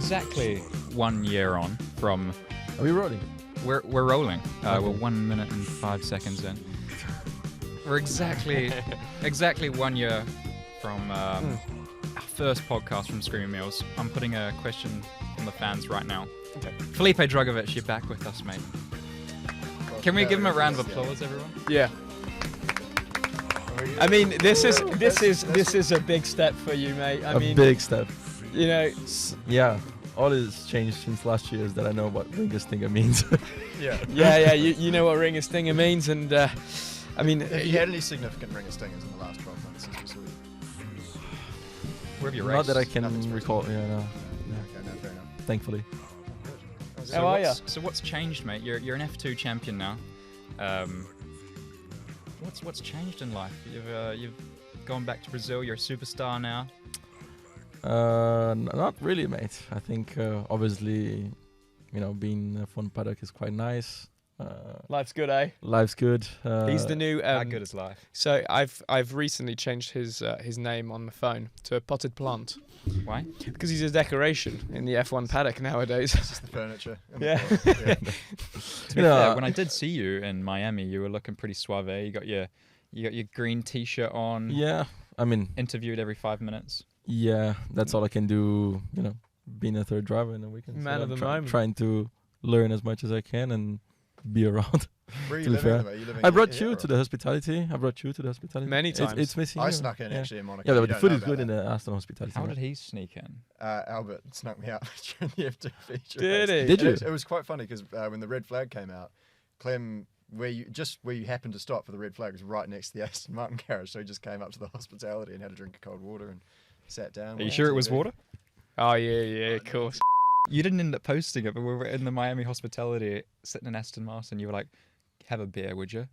exactly 1 year on from... Are we rolling? We're rolling. Okay. We're 1 minute and 5 seconds in. We're exactly 1 year from our first podcast from Screaming Meals. I'm putting a question from the fans right now. Okay. Felipe Drugovich, you're back with us, mate. Can we give him a round of applause, everyone? Yeah. I mean, this is a big step for you, mate. I mean, big step. You know. Yeah. All that has changed since last year is that I know what Ringa Stinger means. Yeah. You know what Ringa Stinger means, and I mean, have you had any significant Ringa Stingers in the last 12 months since we saw you? Where have you raced? Not that I can Nothing's recall. Yeah, no. Okay, no, fair enough. Thankfully. How are ya? So what's changed, mate? You're an F2 champion now. What's changed in life? You've gone back to Brazil. You're a superstar now. Not really, mate. I think obviously, being a fun paddock is quite nice. Life's good, eh? Life's good. He's the new. How good is life? So I've recently changed his name on the phone to a potted plant. Why? Because he's a decoration in the F1 paddock nowadays. It's just the furniture. Yeah. To be fair, when I did see you in Miami, you were looking pretty suave. You got your green T-shirt on. Yeah, I mean, Interviewed every 5 minutes. yeah, that's all I can do. Being a third driver in the weekend. Man of the moment. Trying to learn as much as I can and be around. Where are you To be living, fair. anyway? You living I brought here you or- to the hospitality. Many times. It's missing. I you. snuck in Yeah. actually in Monaco. Yeah, You but the don't food know is about good in that. the Aston hospitality. How right? did he sneak in? Albert snuck me out during the F2 feature. Did race. he? Did you? It was quite funny because when the red flag came out, Clem, where you happened to stop for the red flag was right next to the Aston Martin garage, so he just came up to the hospitality and had a drink of cold water and sat down. Are you sure it was water? Oh yeah, of course. You didn't end up posting it, but we were in the Miami hospitality, sitting in Aston Martin. You were like, "Have a beer, would you?"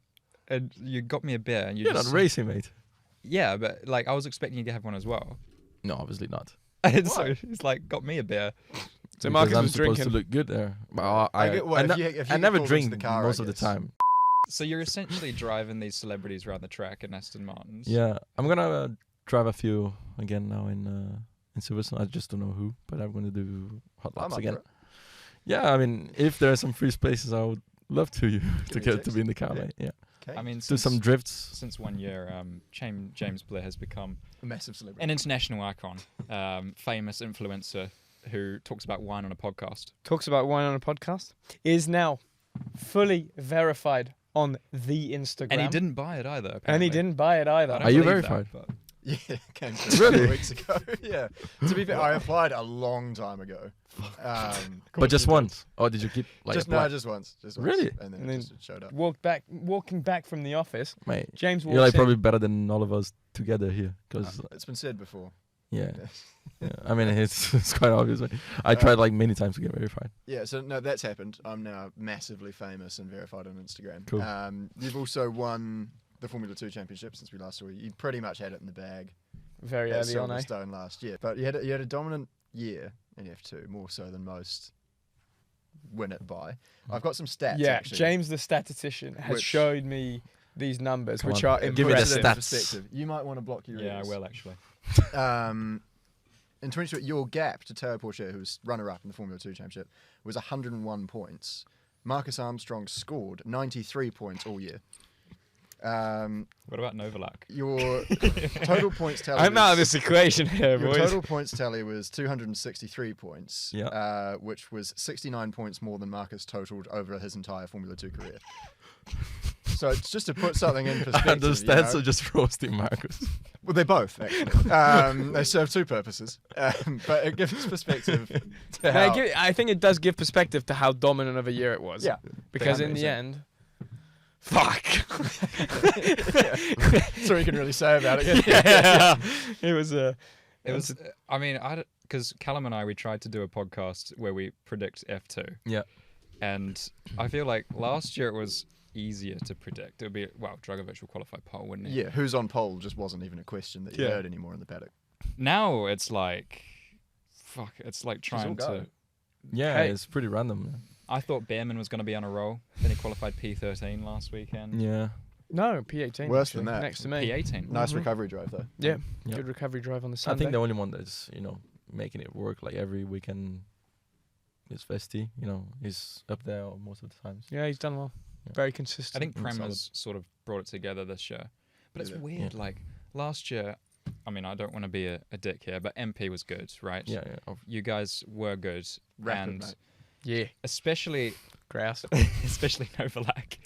And you got me a beer, and You're not racing, mate. Yeah, but like I was expecting you to have one as well. No, obviously not. And so it's like, got me a beer. So Because Marcus I'm was supposed drinking. to look good there. But I if you I never get pulled drink into the car, most I of the guess. time. So you're essentially driving these celebrities around the track in Aston Martins. Yeah, I'm gonna drive a few again now in Silverstone. I just don't know who, but I'm gonna do hot I'm laps up again. for it. Yeah, I mean, if there are some free spaces, I would love to me a get to text. be in the car, Yeah. mate. Yeah, Okay. I mean, do since, some drifts. since 1 year, James Blair has become A massive celebrity. an international icon, famous influencer who talks about wine on a podcast. Talks about wine on a podcast. Is now fully verified on the Instagram. And he didn't buy it either. And apparently. he didn't buy it I either. don't Are you believe that, verified? but- Yeah, came through Really? a couple of weeks ago. Yeah. To be fair, I applied a long time ago. But just once, or did you keep like just apply? just once. Just once. Really? And then And it then just showed up. Walking back from the office, Mate, James walks you're like in. probably better than all of us together here, because It's been said before. yeah, I mean it's quite obvious. Mate. I tried like many times to get verified. Yeah, so no, that's happened. I'm now massively famous and verified on Instagram. Cool. You've also won the Formula 2 championship since we last saw you. You pretty much had it in the bag very at early on, eh? Silverstone last year. But you had a dominant year in F2, more so than most win it by. I've got some stats, Yeah, actually. James the statistician has Which- showed me these numbers, Come which on, are give me the impressive. stats. Perspective. You might want to block your Yeah, I ears. will actually. In 2020, your gap to Teo Porcher, who was runner-up in the Formula 2 Championship, was 101 points. Marcus Armstrong scored 93 points all year. What about Novalak? Your total points tally I'm out of this equation here, Your boys. total points tally was 263 points, Yeah. which was 69 points more than Marcus totaled over his entire Formula 2 career. So it's just to put something in perspective. the you stats know. are just roasting Marcus. Well, they're both, actually. They serve two purposes. But it gives perspective to how... I think it does give perspective to how dominant of a year it was. Yeah. Because in the 100%. end, fuck. That's all you can really say about it. Yeah. It was It was. I mean, because Callum and I, we tried to do a podcast where we predict F2. Yeah. And I feel like last year it was easier to predict. It would be, well, Drugovich will qualify pole, wouldn't he? Yeah, who's on pole just wasn't even a question that you Yeah. heard anymore in the paddock. Now it's like, fuck, it's like trying all go. to. Yeah, Hey. it's pretty random. I thought Behrman was going to be on a roll. Then he qualified P13 last weekend. Yeah. no P18. Worse actually, than that. Next to me. P18. Nice recovery drive, though. Yeah. Yeah. Good recovery drive on the I Sunday. think the only one that's making it work like every weekend is Vesti. You know, he's up there most of the times. Yeah, he's done well. Yeah. Very consistent. I think solid. Prema's sort of brought it together this year. But it's Yeah. weird, Yeah. like last year, I mean, I don't want to be a dick here, but MP was good, right? Yeah. You guys were good. Rapid, and mate. Yeah, especially grouse. Novalak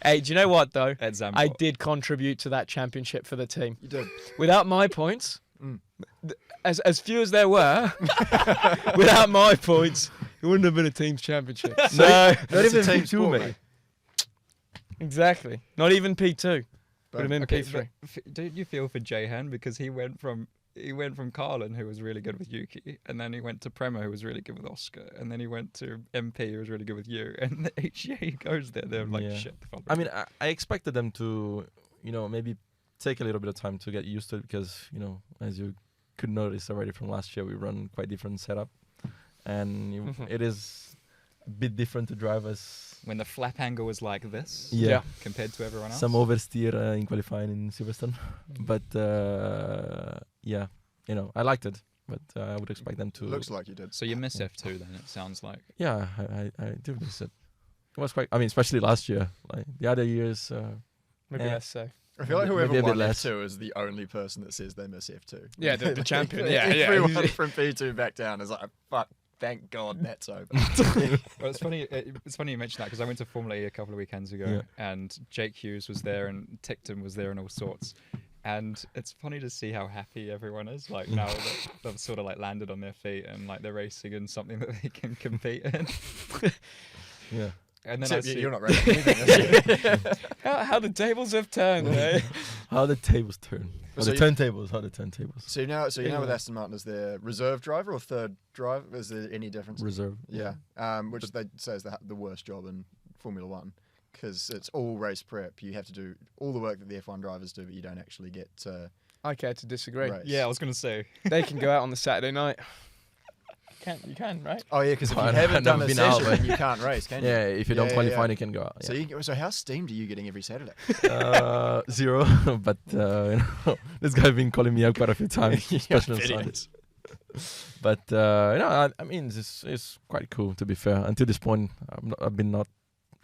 Hey, do you know what though? at Zambor. I did contribute to that championship for the team. You did. Without my points, Mm. as few as there were, without my points, it wouldn't have been a team's championship. So Not It's a even team P2, sport, mate. exactly, not even P2. Would have been Okay, P3. but don't you feel for Jahan because he went from Carlin, who was really good with Yuki, and then he went to Prema, who was really good with Oscar, and then he went to MP, who was really good with you. And each year he goes there, they're like, Yeah. shit. fuck I it. mean, I expected them to, maybe take a little bit of time to get used to it because, as you could notice already from last year, we run quite different setup, and it is a bit different to drive us. When the flap angle was like this, Yeah. compared to everyone else. Some oversteer in qualifying in Silverstone, but yeah, I liked it, but I would expect them to. Looks like you did. So you miss F2 then, it sounds like. Yeah, I do miss it. It was quite. I mean, especially last year. Like the other years, Maybe Yeah. less so. I feel like Maybe whoever a bit won less. F2 is the only person that says they miss F2. Yeah, the champion. Yeah, yeah. Everyone from P2 back down is like, fuck, thank God that's over. Well, it's funny. It's funny you mention that because I went to Formula E a couple of weekends ago, Yeah. and Jake Hughes was there, and Ticton was there, and all sorts. And it's funny to see how happy everyone is. Like now that they've sort of like landed on their feet and like they're racing in something that they can compete in. yeah. Except And then I see you're not racing anything. How the tables have turned, eh? How the tables turn. Or So the you- turntables. How the turntables. So you know with Yeah. Aston Martin, is there reserve driver or third driver? Is there any difference? Reserve. Yeah, which they say is the worst job in Formula One because it's all race prep. You have to do all the work that the F1 drivers do, but you don't actually get to I care to disagree. race. Yeah, I was gonna say. They can go out on the Saturday night. You can, right? Oh yeah, because if you I've haven't done never a been out, session, but- then you can't race, can you? Yeah, if you don't qualify, you can go out. So how steamed are you getting every Saturday? 0, but this guy been calling me up quite a few times, especially on bet he Sundays. But I mean, it's quite cool to be fair. Until this point, I've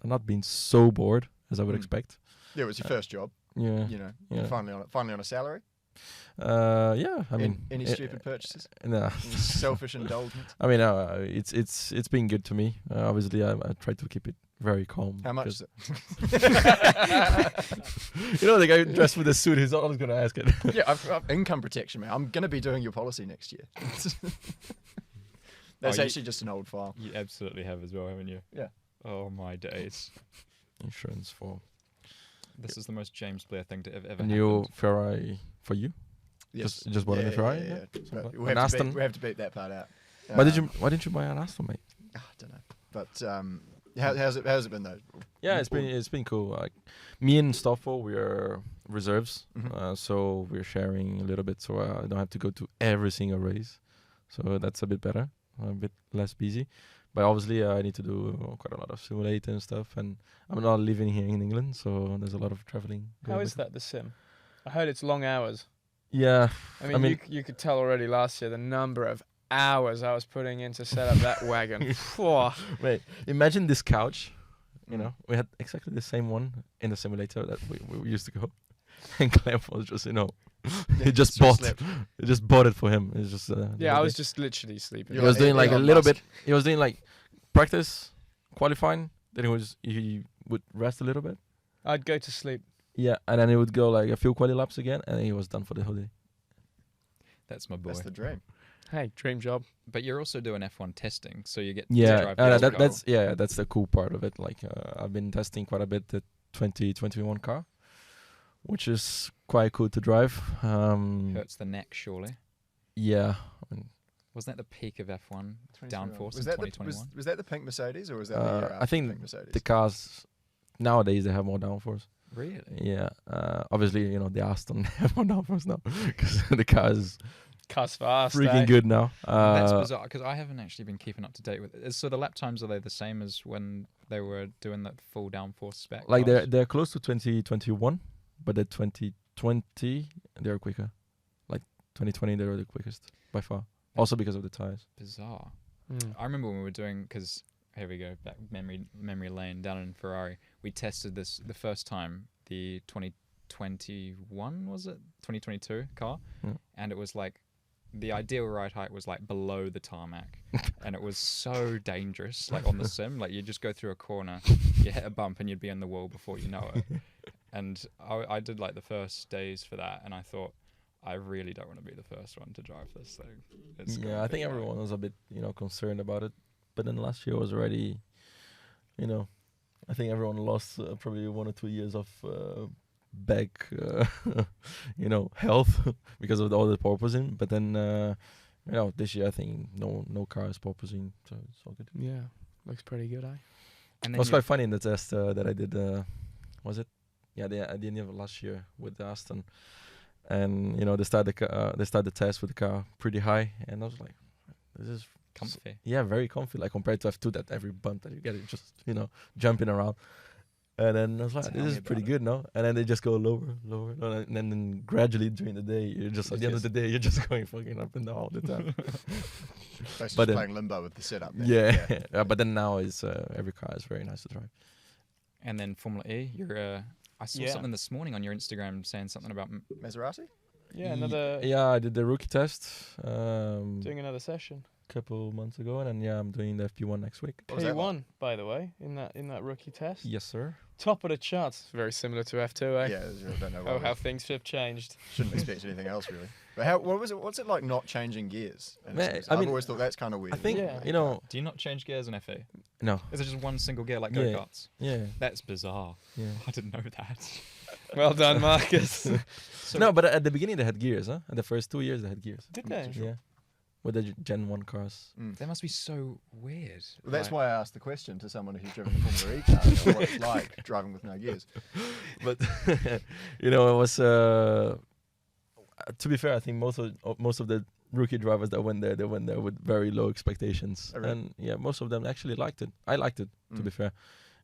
not been so bored as I would Mm. expect. Yeah, it was your first job. Yeah, You're yeah. finally on a salary. yeah. I mean, Any stupid purchases? Nah. Any selfish indulgence? I mean, it's been good to me. Obviously, I try to keep it very calm. How much? 'cause- the guy dressed with a suit. He's always gonna ask it. Yeah, I've income protection, man. I'm gonna be doing your policy next year. That's you- actually just an old file. You absolutely have as well, haven't you? Yeah. Oh my days. Insurance for This is the most James Blair thing to ever a new happened. Ferrari for you. Just bought a new Ferrari, yeah? But Something we like- have, An to beat, Aston? we have to beat that part out. Why didn't you buy an Aston, mate? I don't know. But how's it been though? Yeah, it's been cool. Like me and Stoffel, we are reserves, Mhm. so we're sharing a little bit, so I don't have to go to every single race. So that's a bit better, a bit less busy. But obviously, I need to do quite a lot of simulator and stuff, and I'm not living here in England, so there's a lot of traveling. How is that, the sim? I heard it's long hours. Yeah, I mean, you could tell already last year the number of hours I was putting in to set up that wagon. Phew. wait. Imagine this couch. We had exactly the same one in the simulator that we used to go, and Clement was just he just bought it for him. It's just Yeah, I was just literally sleeping. He You're was doing like a Elon little Musk. bit. He was doing like practice, qualifying. Then he would rest a little bit. I'd go to sleep. Yeah, and then he would go like a few quali laps again, and then he was done for the whole day. That's my boy. That's the dream. Hey, dream job. But you're also doing F1 testing, so you get to Yeah, drive the old car. that's the cool part of it. Like I've been testing quite a bit the 2021 car, which is quite cool to drive. Hurts the neck, surely. Yeah, Wasn't that the peak of F1 downforce Was in that 2021? was that the pink Mercedes or was that I think pink Mercedes? the cars nowadays they have more downforce. Really? Yeah, obviously the Aston have more downforce now because the car is Cuss fast. freaking good now. That's bizarre because I haven't actually been keeping up to date with it. So the lap times, are they the same as when they were doing that full downforce spec? Like cars? they're close to 2021, but the 2020 they're quicker. Like 2020 they were the quickest by far. Also because of the tires. Bizarre. I remember when we were doing, because here we go, back memory lane down in Ferrari. We tested this the first time, the 2021 was it 2022 car, and it was like the ideal ride height was like below the tarmac, and it was so dangerous. Like on the sim, like you just go through a corner, you hit a bump, and you'd be in the wall before you know it. And I did like the first days for that, and I thought, I really don't want to be the first one to drive this thing. I think everyone was a bit, concerned about it. But then last year was already, I think everyone lost probably 1 or 2 years of back, health because of all the porpoising. But then, this year I think no car is porpoising, so it's all good. Yeah, looks pretty good, eh? And It was quite funny in the test that I did. Was it? Yeah, at the end of last year with the Aston, and they start the test with the car pretty high, and I was like, this is comfy. Yeah, very comfy. Like compared to F2, that every bump that you get, it's just jumping around. And then I was like, this is pretty good, no? And then they just go lower, and then gradually during the day, you're just at the end of the day, you're just going fucking up and down all the time. Basically But then- playing limbo with the setup. Then. Yeah, but then now is every car is very nice to drive. And then Formula E, I saw something this morning on your Instagram saying something about Maserati? Yeah, another Yeah, I did the rookie test doing another session. couple months ago, and then I'm doing the FP1 next week. What was that P1, by the way, in that rookie test. Yes, sir. Top of the charts. Very similar to F2, eh? Yeah, I don't know. Oh, how things have changed. Shouldn't expect anything else, really. But what's it like not changing gears? I've always thought that's kind of weird. I think, Yeah. do you not change gears in FE? No. Is it just one single gear like Yeah. go-karts? Yeah. That's bizarre. Yeah. I didn't know that. Well done, Marcus. No, but at the beginning they had gears, huh? At the first 2 years they had gears. Did they? Yeah. With the Gen 1 cars. That must be so weird. Well, that's Like- why I asked the question to someone who's driven a Formula E car, you know, what it's like driving with no gears. But it was to be fair, I think most of the rookie drivers that went there, they went there with very low expectations. Oh, really? And yeah, most of them actually liked it. I liked it, to be fair.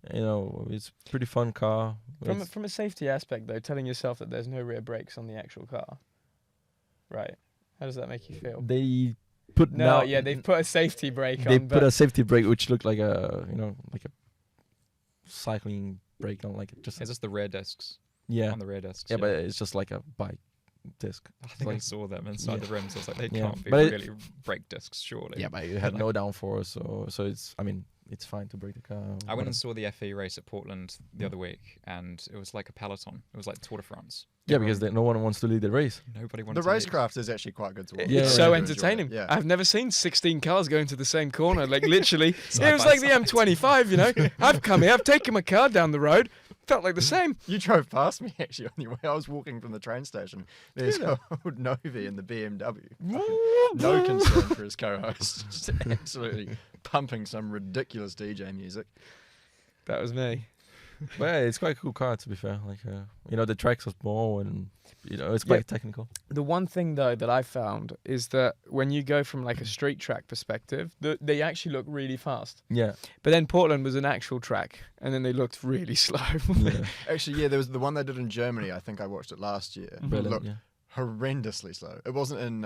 It's a pretty fun car. From a safety aspect, though, telling yourself that there's no rear brakes on the actual car, right? How does that make you feel? They put they've put a safety brake they on. put but a safety brake which looked like a cycling brake on, like just Is this the rear discs? yeah. On the rear discs. Yeah, but it's just like a bike disc. I think I like- saw them inside yeah. the rims. I was like, they Yeah. can't be But it- really brake discs, surely. Yeah, but it had no downforce, so it's it's fine to break the car. I went whatever. and saw the FE race at Portland the other week, and it was like a peloton. It was like Tour de France. Yeah, because no one wants to lead the race. Nobody The wanted to lead. racecraft is actually quite good to watch. Yeah, it's yeah, so yeah. entertaining. Yeah. I've never seen 16 cars going to the same corner. Like literally, Side it was by like the side. M25. I've come here, I've taken my car down the road. Felt like the same. You drove past me actually on your way. I was walking from the train station. There's old Novi in the BMW. No concern for his co-host. Just absolutely pumping some ridiculous DJ music. That was me. But yeah, it's quite a cool car, to be fair. Like the tracks are small and it's quite technical. The one thing though that I found is that when you go from like a street track perspective, they actually look really fast. Yeah. But then Portland was an actual track, and then they looked really slow. Yeah. Actually, yeah, there was the one they did in Germany. I think I watched it last year. Brilliant. Looked Yeah. horrendously slow. It wasn't in.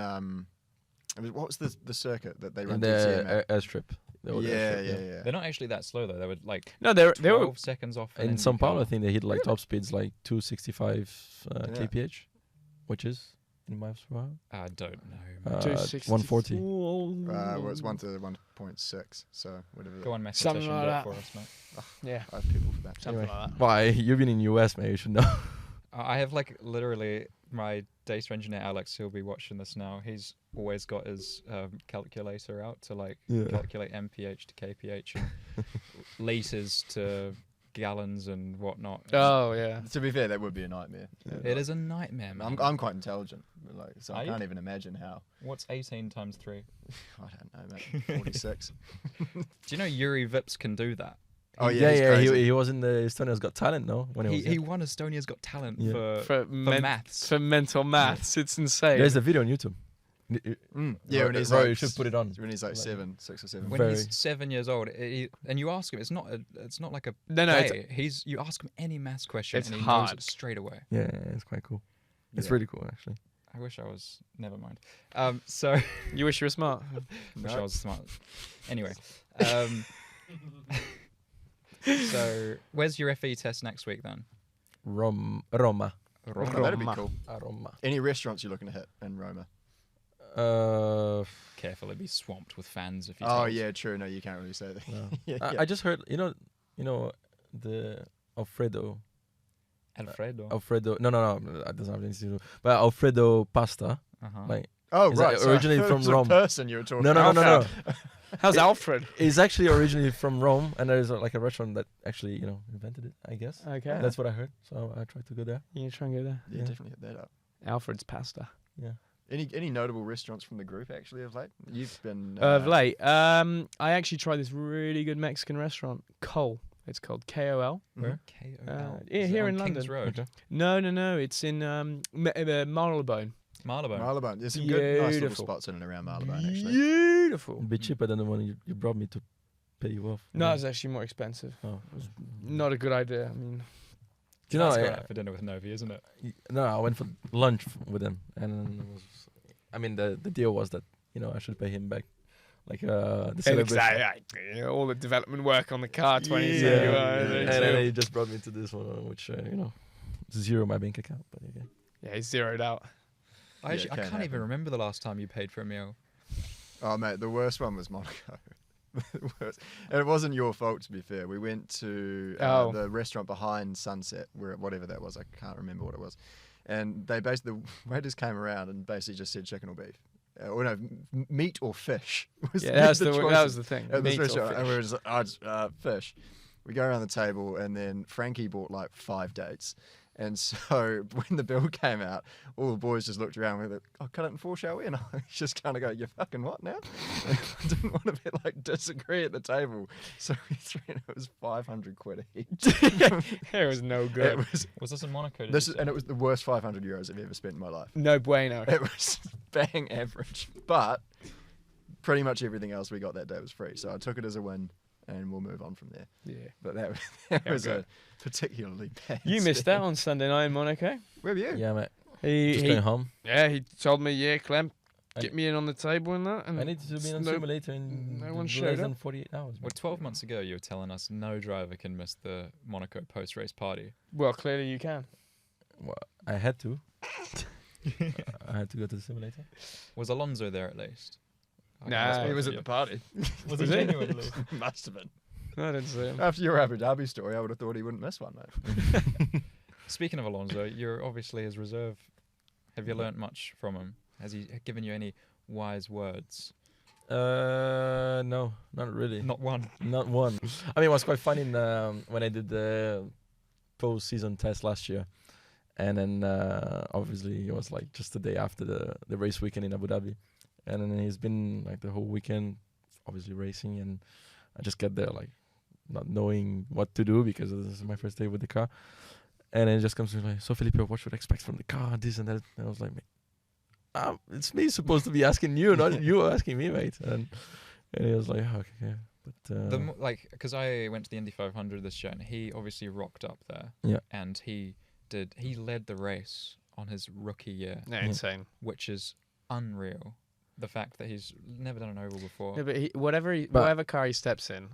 What was the circuit that they run? And DCM at? the airstrip. The old Yeah. airstrip, They're not actually that slow though. They were like No, they were 12 seconds off. In São Paulo, I think they hit like top speeds like 265 kph, which is in miles per hour. I don't know. 140. Well, it's 1 to 1.6. So whatever. Go on, Something mathematician, like do that. it for us, mate. Yeah, I have people for that. something Anyway. like that. Why? You've been in US, man. You should know. I have like literally my data engineer Alex. He'll be watching this now. He's always got his calculator out to like calculate mph to kph and liters to gallons and whatnot. Oh yeah. To be fair, that would be a nightmare. It is a nightmare, man. I'm quite intelligent, so Are I you? can't even imagine how. What's 18 times 3? I don't know, mate. 46. Do you know Yuri Vips can do that? Oh yeah, he's yeah. crazy. He was in the Estonia's Got Talent, no? When He was won Estonia's Got Talent Yeah. for maths. For mental maths. It's insane. There's a video on YouTube. Yeah, when he's Rory, like, you should put it on. when he's like 6 or 7. When Very. he's 7 years old, and you ask him, it's not like a No, day. You ask him any maths question, It's and he knows hard. it straight away. Yeah, it's quite cool. It's Yeah. really cool, actually. I wish I was. Never mind. So You wish you were smart. wish I No. was smart. Anyway, so where's your FE test next week then? Roma. Oh, that'd be Roma. cool. Roma. Any restaurants you're looking to hit in Roma? Careful, it'd be swamped with fans if you. Oh told. yeah, true. No, you can't really say that. No. yeah, I just heard, the Alfredo. Alfredo. No, that doesn't have anything to do. But Alfredo pasta, Uh-huh. like Oh Is right, that sorry. originally I thought from it was Rome? a person you were talking. no, about. How's Alfred? it's actually originally from Rome, and there's like a restaurant that actually invented it. I guess Okay. that's what I heard. So I tried to go there. You try and go there. Yeah, Yeah. definitely hit that up. Alfred's pasta. Yeah. Any notable restaurants from the group actually of late? You've been Of late, I actually tried this really good Mexican restaurant, Cole. It's called KOL. Where? KOL. yeah, Is it here on in Kings London. Road. Okay. No. It's in Marylebone. Marylebone. Marylebone. There's some good, nice little Beautiful. spots in and around Marylebone actually. Beautiful. A bit cheaper than the one you brought me to pay you off. No, it's actually more expensive. Oh. Not a good idea. I mean, Do you know? That's I- going out for dinner with Novi, isn't it? No, I went for lunch with him, and it was, the deal was that I should pay him back, like the celebration. all the development work on the car, 20 And then he just brought me to this one, which zero my bank account. But okay. Yeah, he's zeroed out. I it can can't even happen. remember the last time you paid for a meal. Oh mate, the worst one was Monaco. The worst. And it wasn't your fault, to be fair. We went to the restaurant behind Sunset, whatever that was. I can't remember what it was. And they the waiters came around and basically just said chicken or beef. Or no, meat or fish. Was Yeah, that was choices the thing. at this Meat or restaurant. fish. And we were just like, fish. We go around the table, and then Frankie bought like 5 dates. And so when the bill came out, all the boys just looked around and were like, "Oh, cut it in 4, shall we?" And I just kind of go, "You fucking what now?" I didn't want to be disagree at the table, so we threw in, it was 500 quid each. It was no good. It was Was this in Monaco? and it was the worst 500 euros I've ever spent in my life. No bueno. It was bang average, but pretty much everything else we got that day was free. So I took it as a win, and we'll move on from there. Yeah. But that Yeah, was good. a particularly bad. You missed spend. that on Sunday night in Monaco. Where were you? Yeah, mate. He, Just he going home. yeah, he told me, yeah, Clem, I- get me in on the table and that. And I need to be on no- simulator in no one less showed than up. 48 hours. Well, 12 months ago, you were telling us no driver can miss the Monaco post-race party. Well, clearly you can. Well, I had to. I had to go to the simulator. Was Alonso there at least? I can Nah, ask he both was of at you. the party. Was Was he he? genuinely? Must have been. I didn't see him. After your Abu Dhabi story, I would have thought he wouldn't miss one, mate. Speaking of Alonso, you're obviously his reserve. Have you learnt much from him? Has he given you any wise words? No, not really. Not one. Not one. I mean, it was quite funny when I did the post-season test last year. And then obviously it was like just the day after the race weekend in Abu Dhabi. And then he's been like the whole weekend obviously racing, and I just get there like not knowing what to do because this is my first day with the car. And then it just comes to me like, "So Felipe, what should I expect from the car? This and that." And I was like, it's me supposed to be asking you, not you asking me, mate. And he was like, "Okay." But Because I went to the Indy 500 this year, and he obviously rocked up there. Yeah. And he led the race on his rookie year, No, insane. which is unreal. The fact that he's never done an oval before. Yeah, but whatever car he steps in,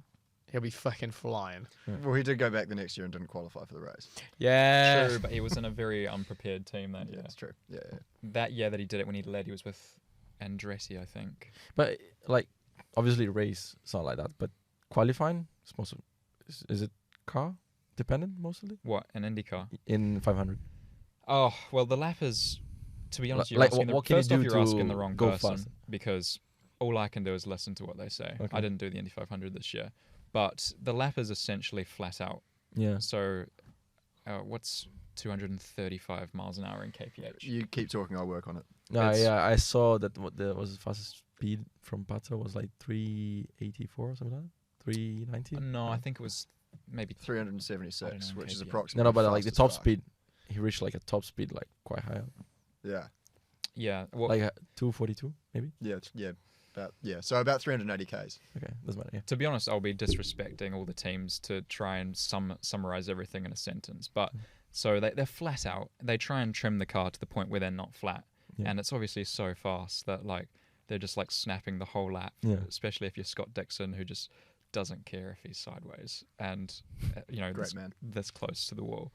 he'll be fucking flying. Well, he did go back the next year and didn't qualify for the race. Yeah. True, but he was in a very unprepared team that year. That's true. Yeah. That year that he did it, when he led, he was with Andretti, I think. But like obviously race it's not like that, but qualifying it's most of, is it car dependent mostly What, an IndyCar? in 500. Oh, well, the lap is, to be honest, Like, you're asking what can you first off, do you're to asking the wrong go person faster? because all I can do is listen to what they say. Okay. I didn't do the Indy 500 this year, but the lap is essentially flat out. Yeah. So, what's 235 miles an hour in kph? You keep talking, I'll work on it. No, It's- yeah, I saw that what the fastest speed from Pato was like 384 or something like that. 390. No, I think it was maybe 376, I don't know, which is KPI. approximately. No, but like the fast as top fuck. speed, he reached like a top speed like quite high, up. Yeah. yeah. Well, like 242 maybe. So about 380 k's. Okay, doesn't matter. Yeah. to be honest, I'll be disrespecting all the teams to try and summarize everything in a sentence. But so they're flat out. They try and trim the car to the point where they're not flat. Yeah. and it's obviously so fast that like they're just like snapping the whole lap. Yeah. Especially if you're Scott Dixon, who just doesn't care if he's sideways and Great man. this close to the wall.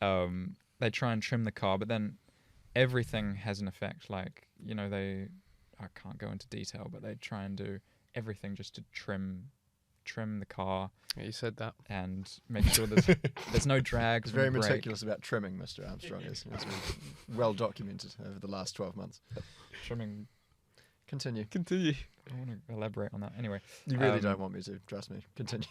They try and trim the car, but then everything has an effect. Like I can't go into detail, but they try and do everything just to trim the car Yeah, you said that. and make sure there's no drag. He's very from the brake. meticulous about trimming, Mr. Armstrong is. It's been well documented over the last 12 months. Trimming. Continue. Continue. I want to elaborate on that. Anyway, You really don't want me to, trust me. Continue.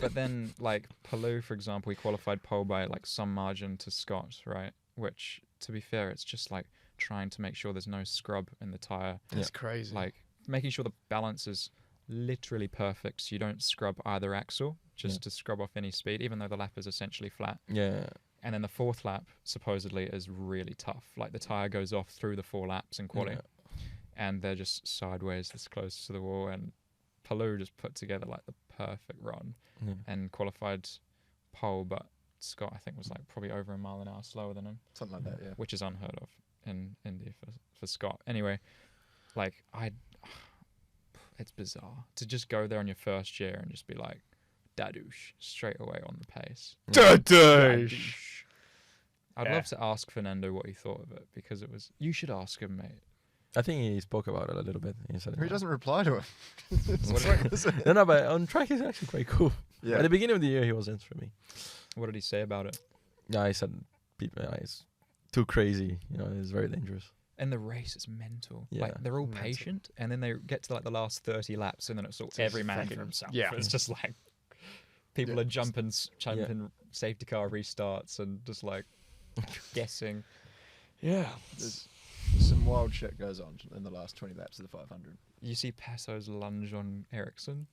but then like Palou, for example, he qualified pole by like some margin to Scott, right? Which, to be fair, it's just like trying to make sure there's no scrub in the tire, That's crazy. like making sure the balance is literally perfect, so you don't scrub either axle just to scrub off any speed, even though the lap is essentially flat. Yeah. And then the fourth lap supposedly is really tough. Like the tire goes off through the 4 laps in quali, and they're just sideways this close to the wall. And Palou just put together like the perfect run and qualified pole, but Scott I think was like probably over a mile an hour slower than him, Something like that, yeah. which is unheard of in Indy for Scott. Anyway, like it's bizarre to just go there on your first year and just be like, dadoosh, straight away on the pace. Dadoosh. I'd Yeah. love to ask Fernando what he thought of it, because it was. You should ask him, mate. I think he spoke about it a little bit. He said He doesn't reply to him. no, but on track he's actually quite cool. Yeah. At the beginning of the year, he was answering me. What did he say about it? Yeah, he said, people, it's too crazy. It's very dangerous. In the race, it's mental. Yeah. Like they're all Mental. patient, and then they get to like the last 30 laps, and then it's all Just every man for fucking- himself. yeah. It's just like people Yeah. are jumping safety car restarts and just like guessing. Yeah. There's some wild shit goes on in the last 20 laps of the 500. You see Passo's lunge on Ericsson.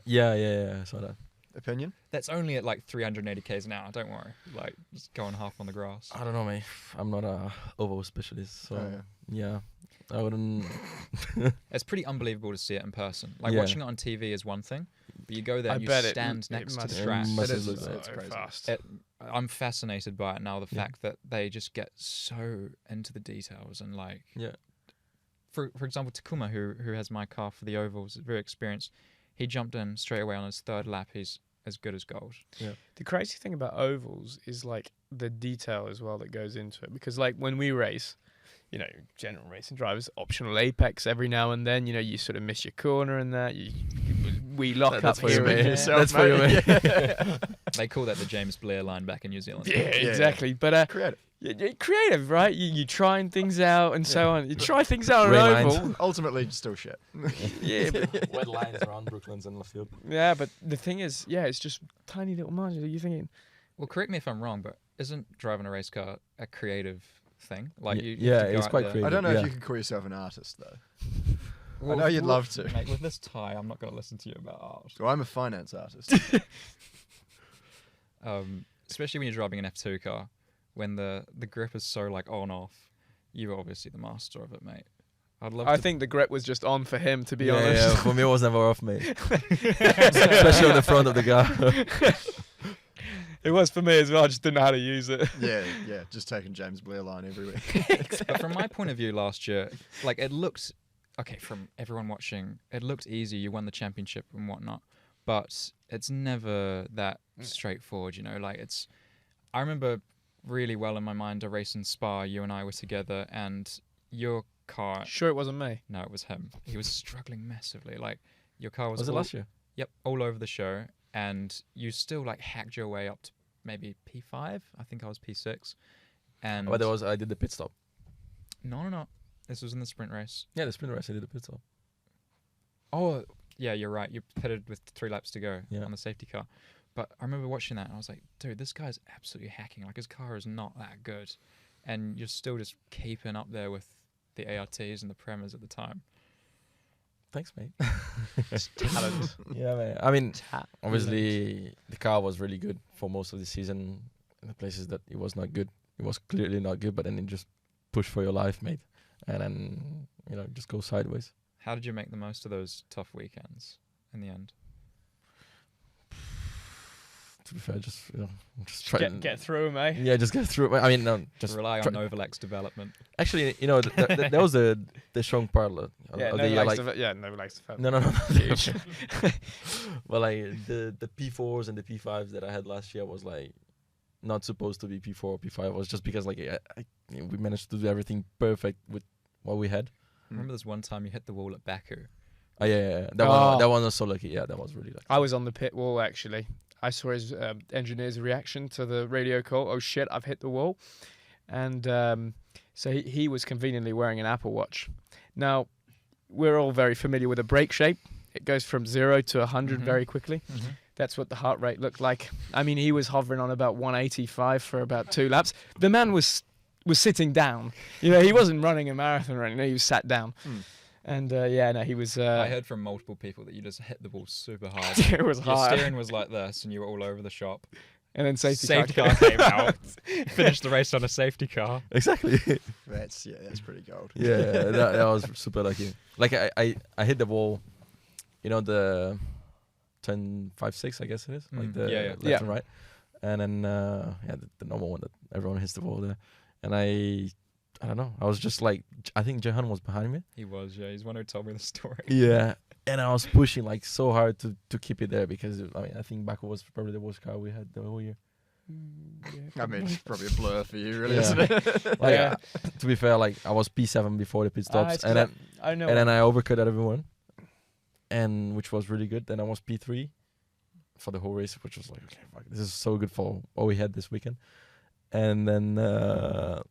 Yeah. I saw that. Opinion? That's only at like 380 k's an hour. Don't worry. Like just going half on the grass. I don't know, mate. I'm not a oval specialist, so Oh, yeah, I wouldn't. It's pretty unbelievable to see it in person. Like Yeah. watching it on TV is one thing, but you go there I and you bet stand it next to must- the it track. must It is, look it's like- so crazy. fast. I'm fascinated by it now. The Yeah. fact that they just get so into the details and like, Yeah. for example, Takuma, who has my car for the ovals, is very experienced. He jumped in straight away on his third lap. He's as good as gold. The crazy thing about ovals is like the detail as well that goes into it. Because like when we race, general racing drivers, optional apex every now and then, you sort of miss your corner and that. We lock That's up for you, here and mate. there. That's for you, mate. They call that the James Blair line back in New Zealand. Yeah, Yeah. exactly. But Creative. you're creative, right? You trying things out and so on. You try things out on an Ray lines. oval. Ultimately, still shit. Yeah, but, Wet lines around Brooklands and Laffield. yeah, but the thing is, it's just tiny little margins. Are you thinking? Well, correct me if I'm wrong, but isn't driving a race car a creative thing? Like you Yeah, have to go it's out quite there- creative. I don't know Yeah. if you could call yourself an artist, though. Well, know you'd love to. Mate, with this tie, I'm not going to listen to you about art. Well, I'm a finance artist. Especially when you're driving an F2 car, when the grip is so like on off. You're obviously the master of it, mate. I'd love I to. think the grip was just on for him, to be Yeah, honest. yeah, for me, it was never off, mate. Especially on the front of the car. It was for me as well. I just didn't know how to use it. yeah, just taking James Blair line every week. But from my point of view, last year, like it looked okay from everyone watching. It looked easy. You won the championship and whatnot, but it's never that straightforward. Like it's. I remember really well in my mind a race in Spa. You and I were together, and your car. Sure, it wasn't me. No, it was him. He was struggling massively. Like your car was. Was it all- last year? Yep, all over the show, and you still like hacked your way up to maybe P5. I think I was P6, and But I did the pit stop. no. This was in the sprint race. Yeah, the sprint race, I did the pit stop. Oh, yeah, you're right. You pitted with 3 laps to go Yeah. on the safety car. But I remember watching that, and I was like, dude, this guy's absolutely hacking. Like his car is not that good, and you're still just keeping up there with the ARTs and the Premas at the time. Thanks, mate. Talent. Yeah, man. I mean, obviously, the car was really good for most of the season. In the places that it was not good, it was clearly not good. But then it just pushed for your life, mate, and then just go sideways. How did you make the most of those tough weekends in the end? to be fair, just try Get through them, eh? Yeah, just get through it. I mean, no, just rely on Novalak's development. Actually, that was the strong part of the year. Like, Novalak's the no. Huge. But like the P4s and the P5s that I had last year was like not supposed to be P4 or P5. It was just because like we managed to do everything perfect with what we had. Remember this one time you hit the wall at Baku? Oh yeah. That one was so lucky. Yeah, that was really lucky. I was on the pit wall actually. I saw his engineer's reaction to the radio call. Oh shit, I've hit the wall. And so he was conveniently wearing an Apple Watch. Now, we're all very familiar with a brake shape. It goes from 0 to 100 very quickly. Mm-hmm. That's what the heart rate looked like. I mean, he was hovering on about 185 for about 2 laps. The man was sitting down. He wasn't running a marathon or anything. He was sat down. And he was. I heard from multiple people that you just hit the ball super hard. It was hard. Your steering was like this, and you were all over the shop. And then safety car came out. Finished the race on a safety car. Exactly. That's pretty gold. Yeah, that was super lucky. Like I hit the ball, the 10-5-6, I guess it is. Like the left and right, and then the normal one that everyone hits the ball there, and I don't know. I was just like, I think Jehan was behind me. He was, yeah. He's one who told me the story. Yeah. And I was pushing like so hard to keep it there because, I think Baku was probably the worst car we had the whole year. I mean, it's probably a blur for you, really, isn't it? Like, to be fair, like I was P7 before the pit stops. And then I overcut everyone, and which was really good. Then I was P3 for the whole race, which was like, okay, fuck, this is so good for what we had this weekend. And then that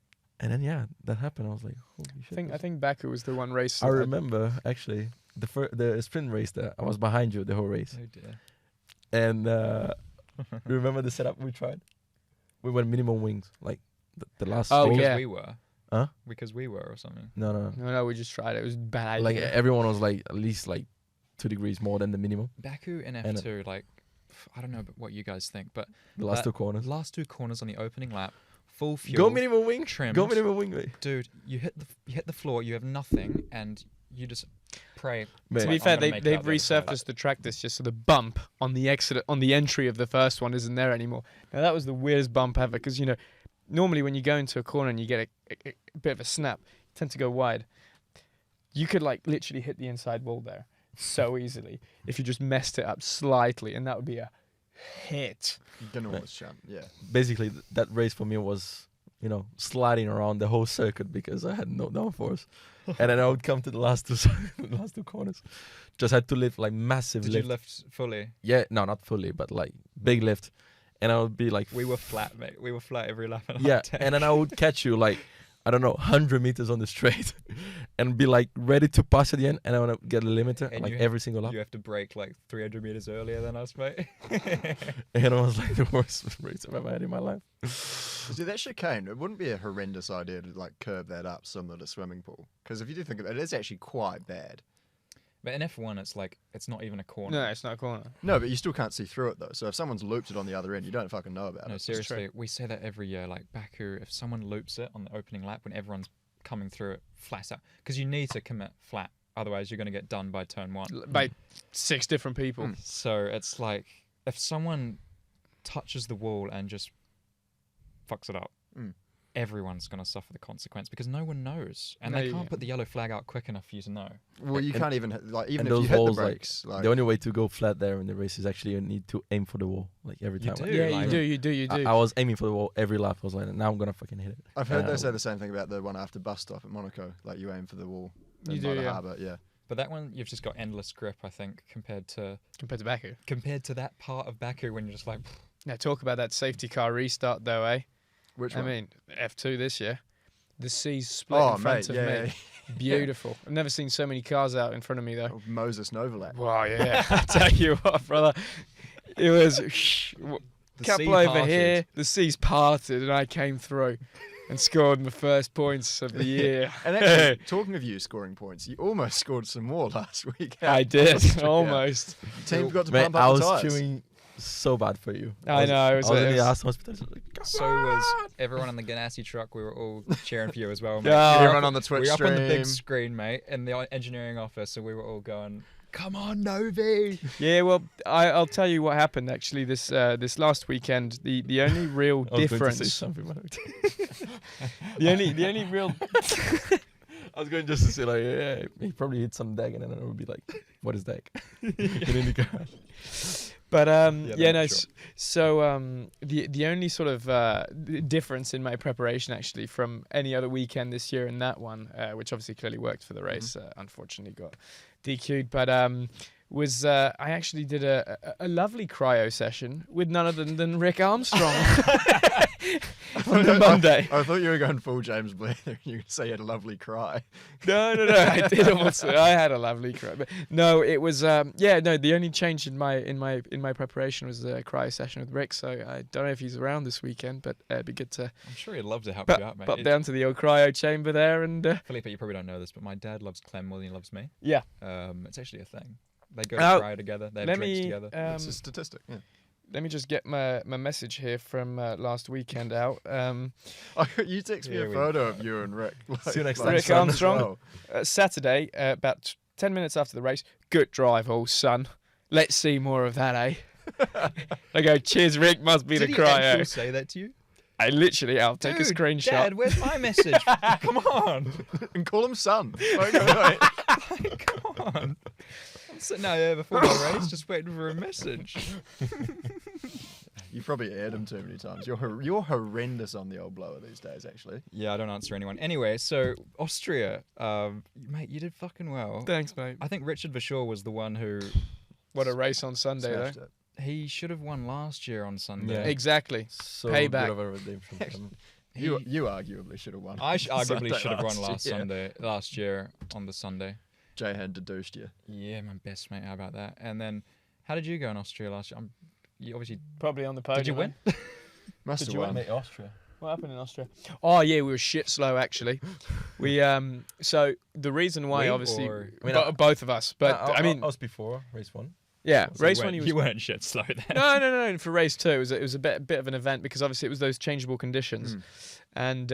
happened. I was like, holy shit. I think Baku was the one race. I remember actually the sprint race there. I was behind you the whole race. Oh dear. And you remember the setup we tried? We went minimum wings, like the last. Oh, because yeah. we were. Huh? Because we were or something. No, we just tried it. It was bad. Like everyone was like at least like 2 degrees more than the minimum. Baku in F2, like I don't know what you guys think, but the last 2 corners. Last 2 corners on the opening lap. Full fuel. Go minimum wing. Trimmed. Go minimum wing, mate. Dude, you hit the floor. You have nothing, and you just pray. To be fair, they've resurfaced the track this year, so the bump on the exit on the entry of the first one isn't there anymore. Now that was the weirdest bump ever because normally when you go into a corner and you get a bit of a snap, you tend to go wide. You could like literally hit the inside wall there so easily if you just messed it up slightly, and that would be a hit. Enormous chance, yeah. Basically, that race for me was, sliding around the whole circuit because I had no downforce, and then I would come to the last 2 corners. Just had to lift like massive lift. Did you lift fully? Yeah, no, not fully, but like big lift, and I would be like. We were flat, mate. We were flat every lap. Yeah, and then I would catch you like. I don't know, 100 meters on the straight and be like ready to pass at the end, and I want to get a limiter and like every single lap. You have to brake like 300 meters earlier than us, mate. And it was like the worst race I've ever had in my life. See, that chicane, it wouldn't be a horrendous idea to like curve that up similar to swimming pool. Because if you do think of it, it is actually quite bad. But in F1, it's not even a corner. No, it's not a corner. No, but you still can't see through it though. So if someone's looped it on the other end, you don't fucking know about it. No, seriously, we say that every year. Like Baku, if someone loops it on the opening lap when everyone's coming through it flat out, because you need to commit flat, otherwise you're going to get done by turn 1 by 6 different people. So it's like if someone touches the wall and just fucks it up, everyone's going to suffer the consequence because no one knows, and they can't put the yellow flag out quick enough for you to know. Well, you can't even even if those you hit the walls, brakes. The only way to go flat there in the race is actually you need to aim for the wall like every time. You do, Yeah, you do. I was aiming for the wall every lap. I was like, now I'm gonna fucking hit it. I've heard they say the same thing about the one after bus stop at Monaco. Like you aim for the wall. You do, the yeah. harbour, yeah. But that one, you've just got endless grip, I think, compared to Baku. Compared to that part of Baku when you're just like. Now talk about that safety car restart though, eh? Which one? I mean, F2 this year. The C's split in front of me. Yeah. Beautiful. I've never seen so many cars out in front of me though. Oh, Moses Novalak. Wow, yeah. I tell you what, brother. It was couple over here. The C's parted, and I came through and scored my first points of the year. And actually, talking of you scoring points, you almost scored some more last week. I did, almost. Team forgot to Mate, pump up I the was tyres. chewing so bad for you. I know. I was in the Aston Hospital. So was everyone on the Ganassi truck. We were all cheering for you as well, mate. Yeah. Everyone on the Twitch we were stream. up on the big screen, mate, in the engineering office, so we were all going come on, Novi. Yeah, well, I'll tell you what happened actually this last weekend. The only real I was going to say difference, something, but the only real. I was going just to say like, yeah, he probably hit some deck, and then I would be like, what is deck? Get in the car. But Yeah, no. sure. So the only sort of difference in my preparation actually from any other weekend this year and that one, which obviously clearly worked for the race, unfortunately got DQ'd, but was I actually did a lovely cryo session with none other than Rick Armstrong on the Monday. I thought you were going full James Blair. You could say you had a lovely cry. No, I did also. I had a lovely cry, but no, it was the only change in my preparation was the cryo session with Rick. So I don't know if he's around this weekend, but it'd be good to I'm sure he'd love to help you out, mate. pop down to the old cryo chamber there and. Felipe, you probably don't know this, but my dad loves Clem more than he loves me. Yeah. It's actually a thing. They go to cryo together. They have Let drinks me together. It's a statistic. Yeah. let me just get my message here from last weekend out. You text me Here a we photo of you and Rick. See you next like time. Rick son as Armstrong. well. Saturday, about 10 minutes after the race. Good drive, old son. Let's see more of that, eh? I go, cheers, Rick. Must be Did the he actually cryo. say that to you? I'll take a Dude, screenshot. Dad, where's my message? Come on. And call him son. Like, Come on. I'm sitting out here before the race just waiting for a message. you probably aired him too many times. You're horrendous on the old blower these days, actually. Yeah, I don't answer anyone. Anyway, so Austria, mate, you did fucking well. Thanks, mate. I think Richard Verschoor was the one who What a race on Sunday, Smashed though. it. he should have won last year on Sunday. Yeah. Exactly. So Payback. good of a redemption. for him. You arguably should have won. I arguably Sunday should have won last year. last year on the Sunday. Jay had deduced you. Yeah, my best mate. How about that? And then, how did you go in Austria last year? You obviously Probably on the podium. did you win? Must Did have you won. Mate, Austria. What happened in Austria? Oh yeah, we were shit slow actually. We so the reason why We obviously or- I mean, both of us, but I mean was before race 1. yeah, So race you one weren't- he was you weren't shit slow then. no. For race 2, it was a bit of an event because obviously it was those changeable conditions, and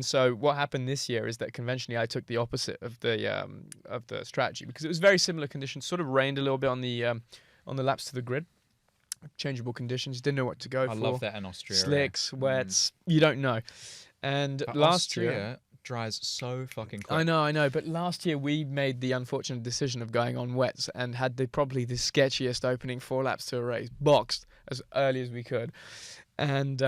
so what happened this year is that conventionally I took the opposite of the strategy because it was very similar conditions. Sort of rained a little bit on the laps to the grid, changeable conditions. Didn't know what to go I for. love that in Austria. Slicks, wets, you don't know. And But last Austria year. dries so fucking quick. I know, but last year we made the unfortunate decision of going on wets and had probably the sketchiest opening 4 laps to a race, boxed as early as we could, and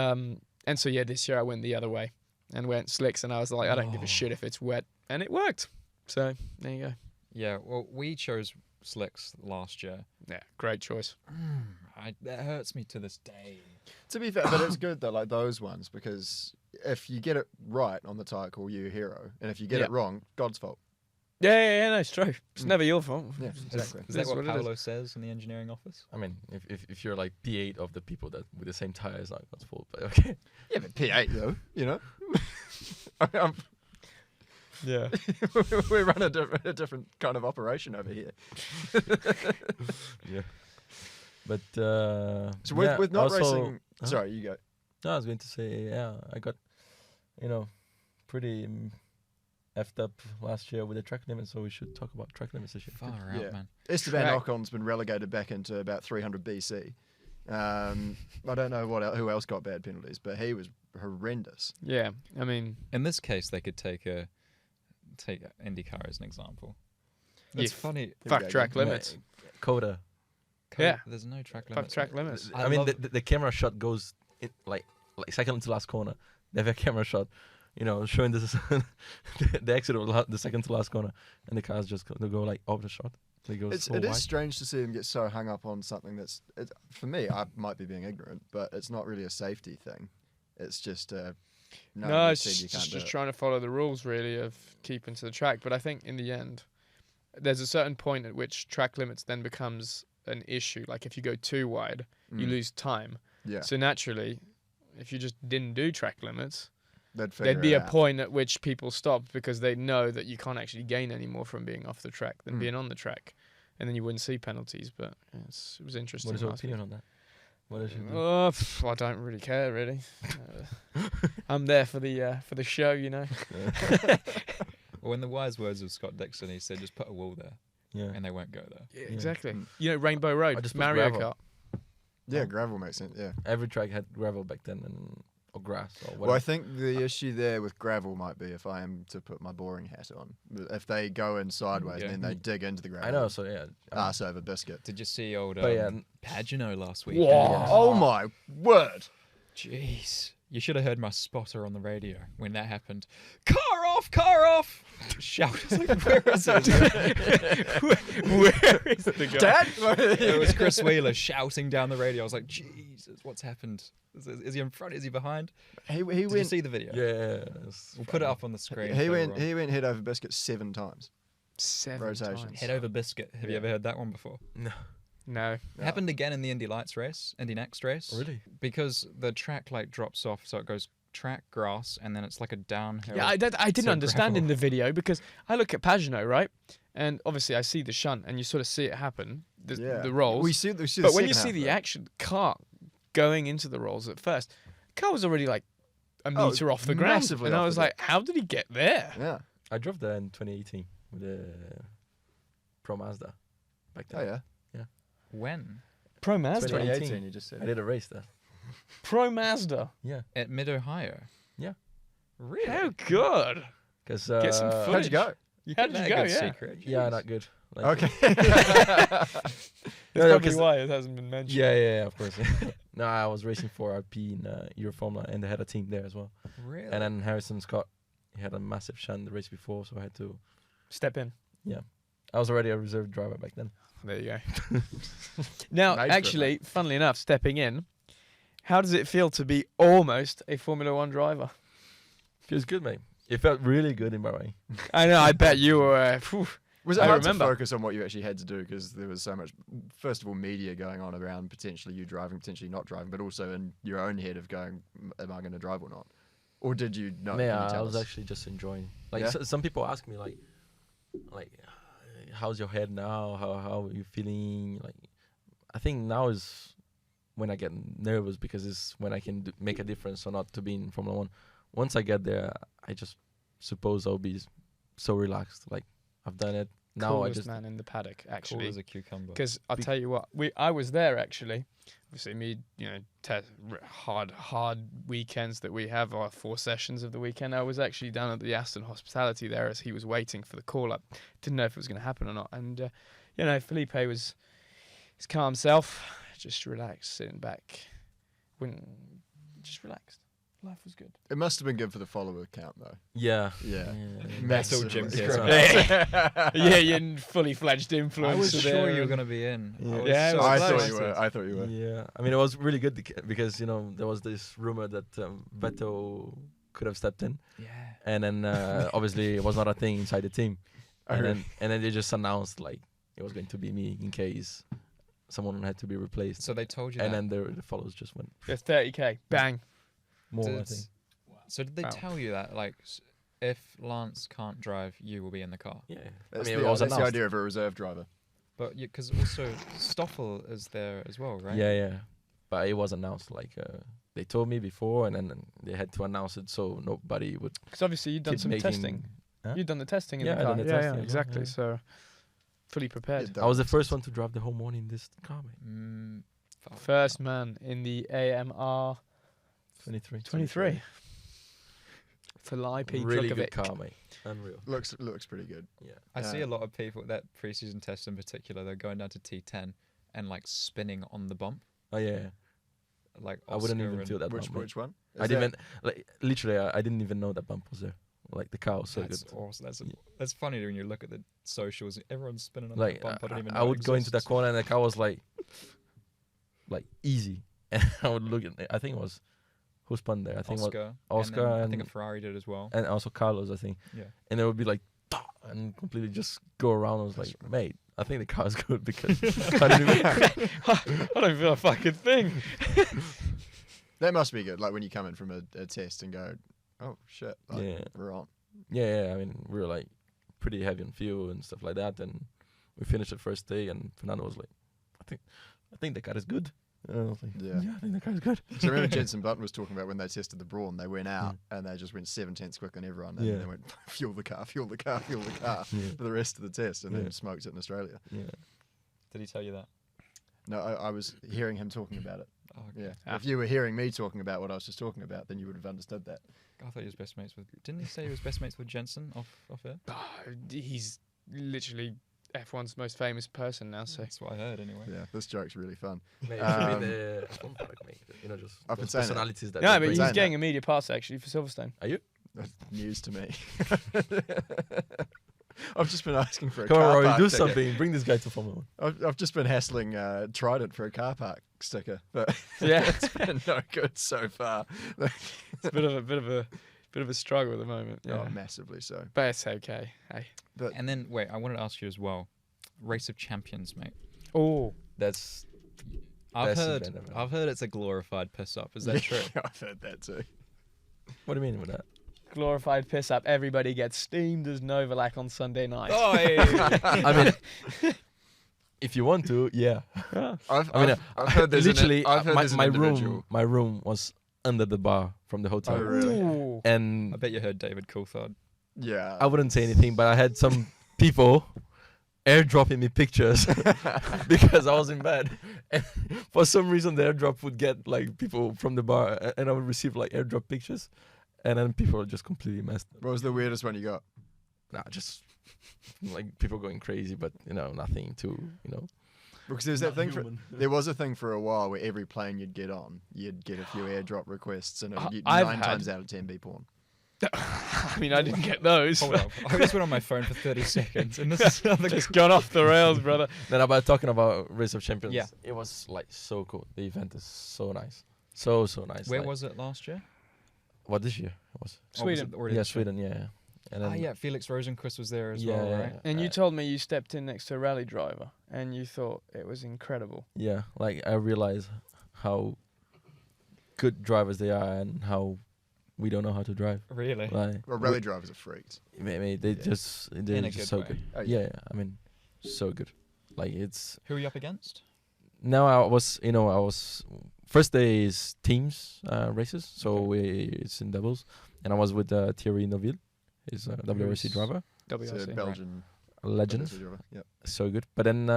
so yeah, this year I went the other way and went slicks, and I was like, I don't give a shit if it's wet, and it worked. So there you go. Yeah, well, we chose slicks last year. Yeah, great choice. That hurts me to this day. To be fair, but it's good though, like those ones, because if you get it right on the tire, call you a hero, and if you get Yeah. it wrong, God's fault. Yeah, no, it's true. It's never your fault. Yeah, exactly. Is that That's what what it is. Paolo says in the engineering office? I mean, if you're like P8 of the people that with the same tire, it's not God's fault. But okay. Yeah, but P8 though, you know. Yeah. we run a different kind of operation over here. Yeah. But So with not also, racing, Huh? sorry, you go. No, I was going to say, yeah, I got, pretty effed up last year with the track limits, so we should talk about track limits this year. Far out, Yeah. man. Esteban Track. Ocon's been relegated back into about 300 BC. I don't know who else got bad penalties, but he was horrendous. Yeah, I mean, In this case, they could take IndyCar as an example. It's Yeah. funny. fuck go track again. limits. Coda. Yeah. There's no track Fuck limits. track limits. I I mean, love- the camera shot goes in, like second to last corner. They have a camera shot, showing this the exit of the second to last corner, and the cars just go like off the shot. They go It so is wide. strange to see him get so hung up on something that's, for me, I might be being ignorant, but it's not really a safety thing. It's just, No, you it's said you can't do just it. trying to follow the rules, really, of keeping to the track. But I think in the end, there's a certain point at which track limits then becomes an issue. Like if you go too wide, you Mm. lose time. Yeah, So naturally, if you just didn't do track limits, they'd figure there'd be it a out. point at which people stopped because they know that you can't actually gain any more from being off the track than Mm. being on the track. And then you wouldn't see penalties. But yeah, it was interesting. What is your last week. opinion on that? What is your I don't really care, really. I'm there for the show, Well, in the wise words of Scott Dixon, he said, just put a wall there. Yeah. and they won't go there. Yeah, Yeah. exactly. Mm. You know, Rainbow Road, I just put Mario gravel. Kart. Yeah, Oh. gravel makes sense. Yeah. Every track had gravel back then, or grass or whatever. Well, I think the issue there with gravel might be if I am to put my boring hat on. If they go in sideways Yeah. and then they dig into the gravel. I know. So yeah. Ass over biscuit. Did you see old But yeah, Pagano last week? Whoa. Yeah. Oh my word! Jeez. You should have heard my spotter on the radio when that happened. Car off! Car off! Shout. I was like, where is it? Where is the guy? Dad! It was Chris Wheeler shouting down the radio. I was like, Jesus, what's happened? Is he in front? Is he behind? he Did you went. see the video? Yeah. We'll put it up on the screen. He for went. everyone. He went head over biscuit 7 times. 7 Rotations. times. Head over biscuit. Have you Yeah. ever heard that one before? No. No. Happened again in the Indy Lights race, Indy Next race. Really? Because the track like drops off, so it goes track, grass, and then it's like a downhill. Yeah, I didn't to understand in gravel. the video because I look at Pagano, right? And obviously I see the shunt and you sort of see it happen, the rolls. We see the but when you second see half, the actual car going into the rolls at first, the car was already like a Oh, meter off the ground. massively And off I the was like, how did he get there? Yeah. I drove there in 2018 with the Pro Mazda. Back then. Oh yeah. When? Pro Mazda. 2018. You just said. I did a race there. Pro Mazda. Yeah. At Mid Ohio. Yeah. Really? How good. Because Get some How'd footage. you go? You How'd kept you that go, good yeah. secret. Yeah, Jeez. not good. Like, Okay. That's No, probably 'cause- why it hasn't been mentioned. Yeah, of course. No, I was racing for RP in Euro Formula, and they had a team there as well. Really? And then Harrison Scott, he had a massive shunt the race before, so I had to. Step in. I was already a reserve driver back then. There you go. Now, Nice for actually, funnily enough, stepping in, how does it feel to be almost a Formula One driver? Feels good, mate. It felt really good in Bahrain. I know. I bet you were. Phew. Was it I hard remember. to focus on what you actually had to do because there was so much, first of all, media going on around potentially you driving, potentially not driving, but also in your own head of going, am I going to drive or not? Or did you know? Yeah, can you I tell was us? actually just enjoying. Like Yeah? some people ask me like, how's your head now? How are you feeling? Like, I think now is when I get nervous because it's when I can make a difference or not to be in Formula One. Once I get there, I just suppose I'll be so relaxed. Like I've done it. Now I Coolest just man in the paddock, Cool actually. as a cucumber. Because I'll Be- tell you what, I was there actually. Obviously, me, hard weekends that we have, our 4 sessions of the weekend. I was actually down at the Aston Hospitality there as he was waiting for the call up. Didn't know if it was going to happen or not. And Felipe was his calm self, just relaxed, sitting back, just relaxed. Life was good. It must have been good for the follower count though. yeah. Yeah. That's all Jim cares about. Yeah, you're fully fledged influencer. I was there sure you were and- going to be in. Yeah. I was Yeah, so it I was thought nice. you were. I thought you were. Yeah, I mean it was really good because there was this rumor that Vettel could have stepped in, Yeah. and then obviously it was not a thing inside the team, and Okay. then they just announced like it was going to be me in case someone had to be replaced, So they told you and that. then the followers just went Yeah, 30k, bang. more. I Did- think. So did they Wow. tell you that, like, if Lance can't drive, you will be in the car? Yeah, That's, I mean the, it was that's the announced. idea of a reserve driver. But because also Stoffel is there as well, right? Yeah, but it was announced like they told me before, and then they had to announce it so nobody would. Because obviously you'd done keep some making- testing. Huh? You'd done the testing in Yeah, the I car. done the yeah, testing as well, exactly. yeah. So fully prepared. I was the first one to drive the whole morning in this car, mate. Fuck. First man in the AMR 23. 23. Felipe Really Drugovich. good car, mate. Unreal. looks pretty good. Yeah. I see Yeah. a lot of people, that preseason test in particular, they're going down to T10 and, like, spinning on the bump. Oh yeah. Like, I wouldn't Oscar even and- feel that Which bump. mate. which one? I Is didn't that- even like literally. I didn't even know that bump was there. Like the car was so That's good. awesome. Yeah. That's funny when you look at the socials. Everyone's spinning on Like that bump. I don't even know I it would go into that exists. corner and the car was like easy, and I would look at. I think it was who spun there. I think it was Oscar. Oscar and then I think a and- Ferrari did as well. and also Carlos. I think, Yeah. and it would be like and completely just go around. I was That's like, right. mate, I think the car's good because I didn't even. I don't feel a fucking thing. That must be good. Like when you come in from a test and go, oh shit, like, Yeah. we're on. Yeah, I mean, we were like pretty heavy on fuel and stuff like that, and we finished the first day, and Fernando was like, I think the car is good. And I was like, Yeah. I think that car's good. So I remember Jenson Button was talking about when they tested the Brawn, they went out and they just went 7/10 quicker than everyone. And Yeah. they went, fuel the car for the rest of the test, and then smoked it in Australia. Yeah. Did he tell you that? No, I was hearing him talking about it. Oh, okay. Yeah. If you were hearing me talking about what I was just talking about, then you would have understood that. I thought he was best mates with. Didn't he say he was best mates with Jensen off air? He's literally F1's most famous person now. So That's what I heard anyway. Yeah, this joke's really fun. Mate, Um, the F1 product, mate. You know, just I've been those saying that. personalities that. no, they but he's bring. saying getting that. a media pass actually for Silverstone. Are you? That's news to me. I've just been asking for a Come on, car Rory, park do ticket. something. Bring this guy to Formula 1. I've just been hassling Trident for a car park sticker, but Yeah, it's been no good so far. it's a bit of a struggle at the moment. Yeah, Oh, massively so. but it's okay. Hey. But And then wait, I wanted to ask you as well. Race of Champions, mate. Oh, That's I've Best heard. event ever. I've heard it's a glorified piss up. Is that true? I've heard that too. what do you mean with that? glorified piss up. Everybody gets steamed as Novalak on Sunday night. I mean, if you want to, yeah. I've Literally, heard there's my an room, individual. my room was under the bar from the hotel, Oh, really? Ooh. and I bet you heard David Coulthard. Yeah. I wouldn't say anything, but I had some people airdropping me pictures because I was in bed. And for some reason, the airdrop would get like people from the bar, and I would receive like airdrop pictures, and then people are just completely messed. What was the weirdest one you got? Nah, just like people going crazy, but nothing too, Because there's that thing there was a thing for a while where every plane you'd get on, you'd get a few airdrop requests, and I've 9 had- times out of 10 be porn. I mean, I didn't get those. Hold up. I just went on my phone for 30 seconds, and this is another. Just gone off the rails, brother. Then about talking about Race of Champions, Yeah. it was like so cool. The event is so nice, so nice. Where like, was it last year? What this year it was? Or was Sweden. it already Yeah, this year? Sweden. Yeah. And then, Yeah, Felix Rosenquist was there as Yeah, well, yeah, right? And you told me you stepped in next to a rally driver, and you thought it was incredible. Yeah, like I realized how good drivers they are and how we don't know how to drive. Really? Like, Well, rally drivers are freaks. they Yeah. they're In a just good so way. good. Oh, Yeah, yeah. I mean, so good. Like it's Who are you up against? now I was first day is teams races, so it's in doubles, and I was with Thierry Neuville, he's a WRC Who's- driver, It's a WRC. Belgian a legend. WRC driver. Yep. So good. But then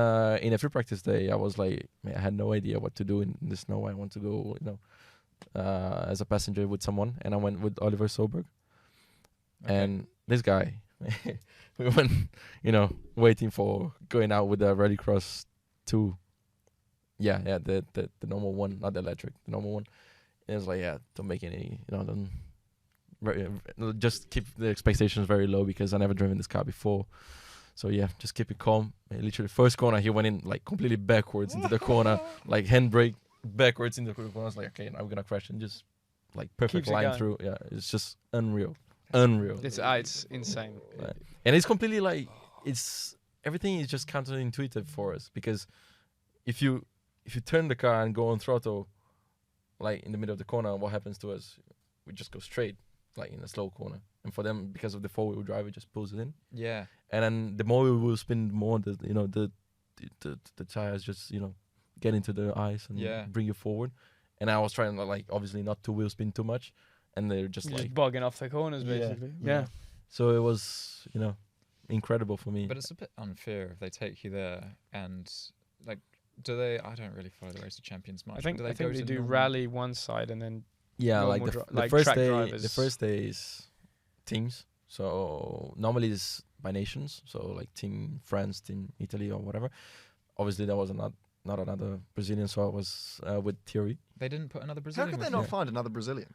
in a free practice day, I was like, man, I had no idea what to do in the snow. I want to go, as a passenger with someone, and I went with Oliver Soberg. Okay. And this guy, we went, waiting for going out with the Rallycross 2. Yeah, the normal one, not the electric, the normal one. And it was like, yeah, don't make any, don't. Just keep the expectations very low because I never driven this car before. So yeah, just keep it calm. Literally, first corner, he went in like completely backwards into the corner, like handbrake backwards into the corner. I was like, okay, now we're gonna crash, and just like perfect Keeps it line going. through. Yeah, it's just unreal. It's insane. Right. And it's completely like everything is just counterintuitive for us because if you turn the car and go on throttle, like in the middle of the corner, what happens to us? We just go straight, like in a slow corner. And for them, because of the 4-wheel drive, it just pulls it in. Yeah. And then the more we will spin, the more the tires just get into the ice and bring you forward. And I was trying to like obviously not to wheel spin too much, and they're just Just like bogging off the corners, basically. Yeah. So it was incredible for me. But it's a bit unfair if they take you there and like, do they? I don't really follow the Race of Champions much. I think but they, do they go to do normal- rally one side and then Yeah, like normal the like first track day. drivers. The first day is teams. So normally it's by nations. So like Team France, Team Italy, or whatever. Obviously there was not another Brazilian, so I was with Thierry. They didn't put another How Brazilian. could they with not you? find another Brazilian?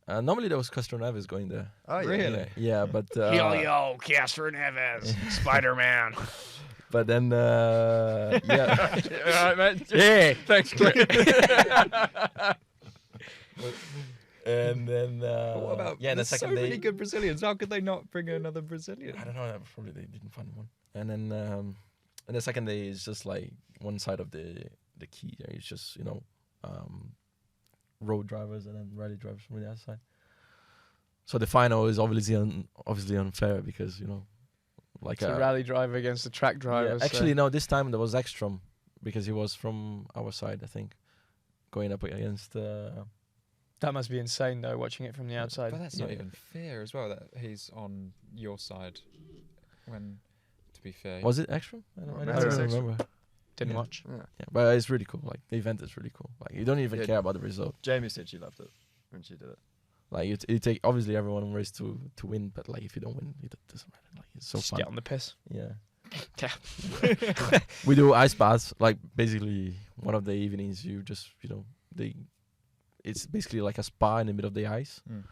Normally there was Castro Neves going there. Oh, yeah. Really? Yeah, but Yo, Casper Neves, Spider-Man. but then yeah. All right, man. Yeah. Thanks, And then But what about? the There's second so day. many good Brazilians. How could they not bring another Brazilian? I don't know. Probably they didn't find one. And then and the second day is just like one side of the key. It's just road drivers and then rally drivers from the other side. So the final is obviously unfair because like It's a rally driver against a track driver. yeah, actually no, this time there was Ekstrom because he was from our side, I think. going up against. That must be insane though, watching it from the outside. But that's not Yeah. even fair as well. That he's on your side. When, to be fair, Was it extra? I Well, don't Matt's extra. remember. Didn't Yeah. watch. Yeah. Yeah, but it's really cool. Like the event is really cool. Like you don't even Yeah. care about the result. Jamie said she loved it when she did it. Like you take obviously everyone race to win, but like if you don't win, it doesn't matter. Like it's so Just fun. get on the piss. Yeah. Yeah. We do ice baths. Like basically one of the evenings, you just it's basically like a spa in the middle of the ice. Mm.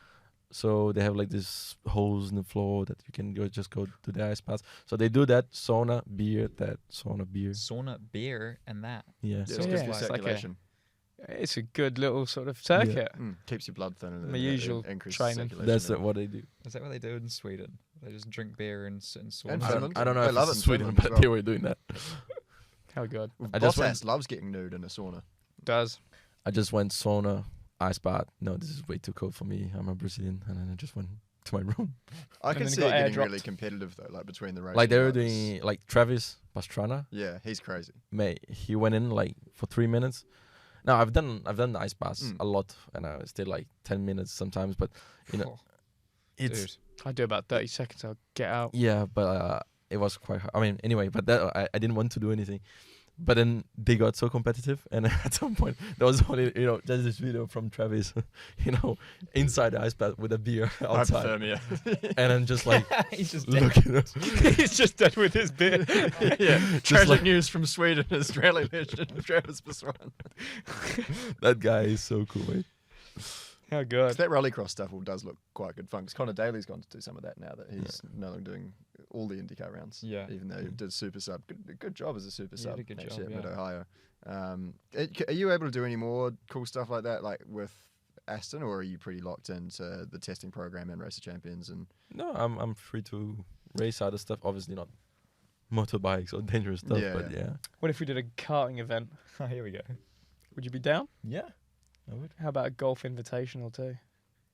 So they have like this holes in the floor that you can go to the ice baths. So they do that sauna beer, sauna, beer, and that. Yeah. Yeah, So it's yeah, good for it's like a- circulation. It's a good little sort of circuit. Keeps your blood thin and My usual increases training. circulation. That's what they do. Is that what they do in Sweden? They just drink beer and sit in sauna. And I don't, Finland. I don't know They if love it's it in Sweden, Finland but as well. they were doing that. How good. I just Bottas loves getting nude in a sauna. Does. I just went sauna, ice bath. No, this is way too cold for me. I'm a Brazilian, and then I just went to my room. I And can then see got it getting airdropped. really competitive though, like between the races. Like they were doing, like Travis Pastrana. Yeah, he's crazy. Mate, he went in like for 3 minutes. Now I've done the ice baths Mm. a lot, and I stayed like 10 minutes sometimes. But you know, it's Dude, I do about 30 seconds. I'll get out. yeah, but it was quite hard. I mean, anyway, but that I didn't want to do anything. But then they got so competitive, and at some point there was only there's this video from Travis, inside the ice bath with a beer outside, Hypothermia. and then just like he's just dead. looking up. He's just dead with his beer. Yeah, Just tragic like- news from Sweden is rally legend Travis Pastrana. That guy is so cool, mate. How good. That rallycross stuff does look quite good fun. Because Connor Daly's gone to do some of that now that he's no longer doing all the IndyCar rounds. Yeah. Even though he did super sub. Good job as a super Yeah, he sub. did a good actually, job, at Mid yeah. Ohio. Are you able to do any more cool stuff like that, like with Aston, or are you pretty locked into the testing program and Race of Champions? And No, I'm free to race other stuff. Obviously not motorbikes or dangerous stuff, Yeah, but yeah. yeah. What if we did a karting event? Oh, here we go. Would you be down? Yeah, I would. How about a golf invitational too?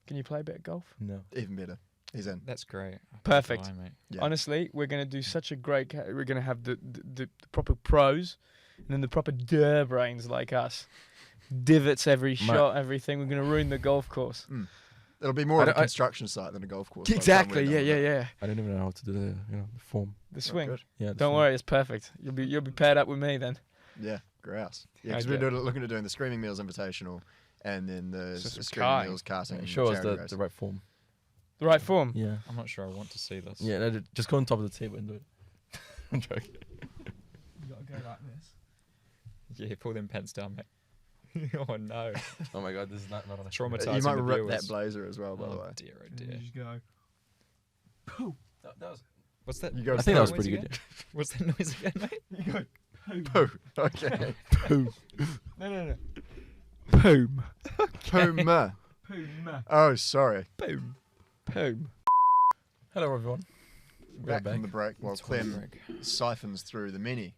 Can you play a bit of golf? No. even better, he's in. That's great. Perfect. Fine, mate. Yeah. Honestly, we're going to do such a great... we're going to have the proper pros and then the proper der brains like us. Divots every shot, everything. We're going to ruin the golf course. It'll be more I of a don't- I- construction site than a golf course. by the time Exactly. we're Yeah, done yeah, with it. yeah. I don't even know how to do the the form. The swing. Good. Yeah. the Don't form. worry, it's perfect. You'll be paired up with me then. Yeah, grouse. Yeah, I because we're get- looking at doing the Screaming Meals Invitational and then the So some Screaming karting. Meals karting. Yeah, show us charity the race. right form. The right form. Yeah. I'm not sure I want to see this. Yeah. No, just go on top of the table and do it. I'm joking. You got to go like this. Yeah, pull them pants down, mate. Oh no. Oh my god, this is not on a Traumatizing. You might the rip viewers. that blazer as well, by the way. Oh dear, oh dear. go. That was. What's that? You go I think that was noise pretty again? good. What's that noise again, mate? You go. Poo. Okay. No. Boom. Puma. Boom. Oh, sorry. Boom. Boom. Hello everyone. We're Back back. from the break while It's quite a Clem break. siphons through the many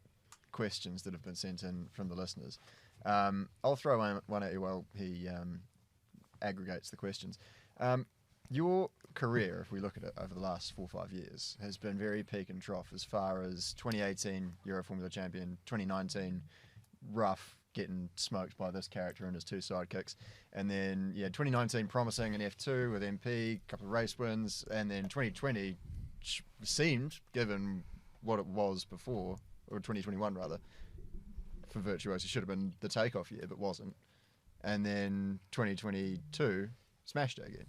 questions that have been sent in from the listeners. I'll throw one at you while he aggregates the questions. Your career, if we look at it over the last 4 or 5 years, has been very peak and trough as far as 2018 Euro Formula Champion, 2019 rough, getting smoked by this character and his 2 sidekicks, and then 2019 promising an F2 with MP, a couple of race wins, and then 2020 seemed, given what it was before, or 2021 rather, for Virtuoso should have been the takeoff year, but wasn't. And then 2022 smashed it again.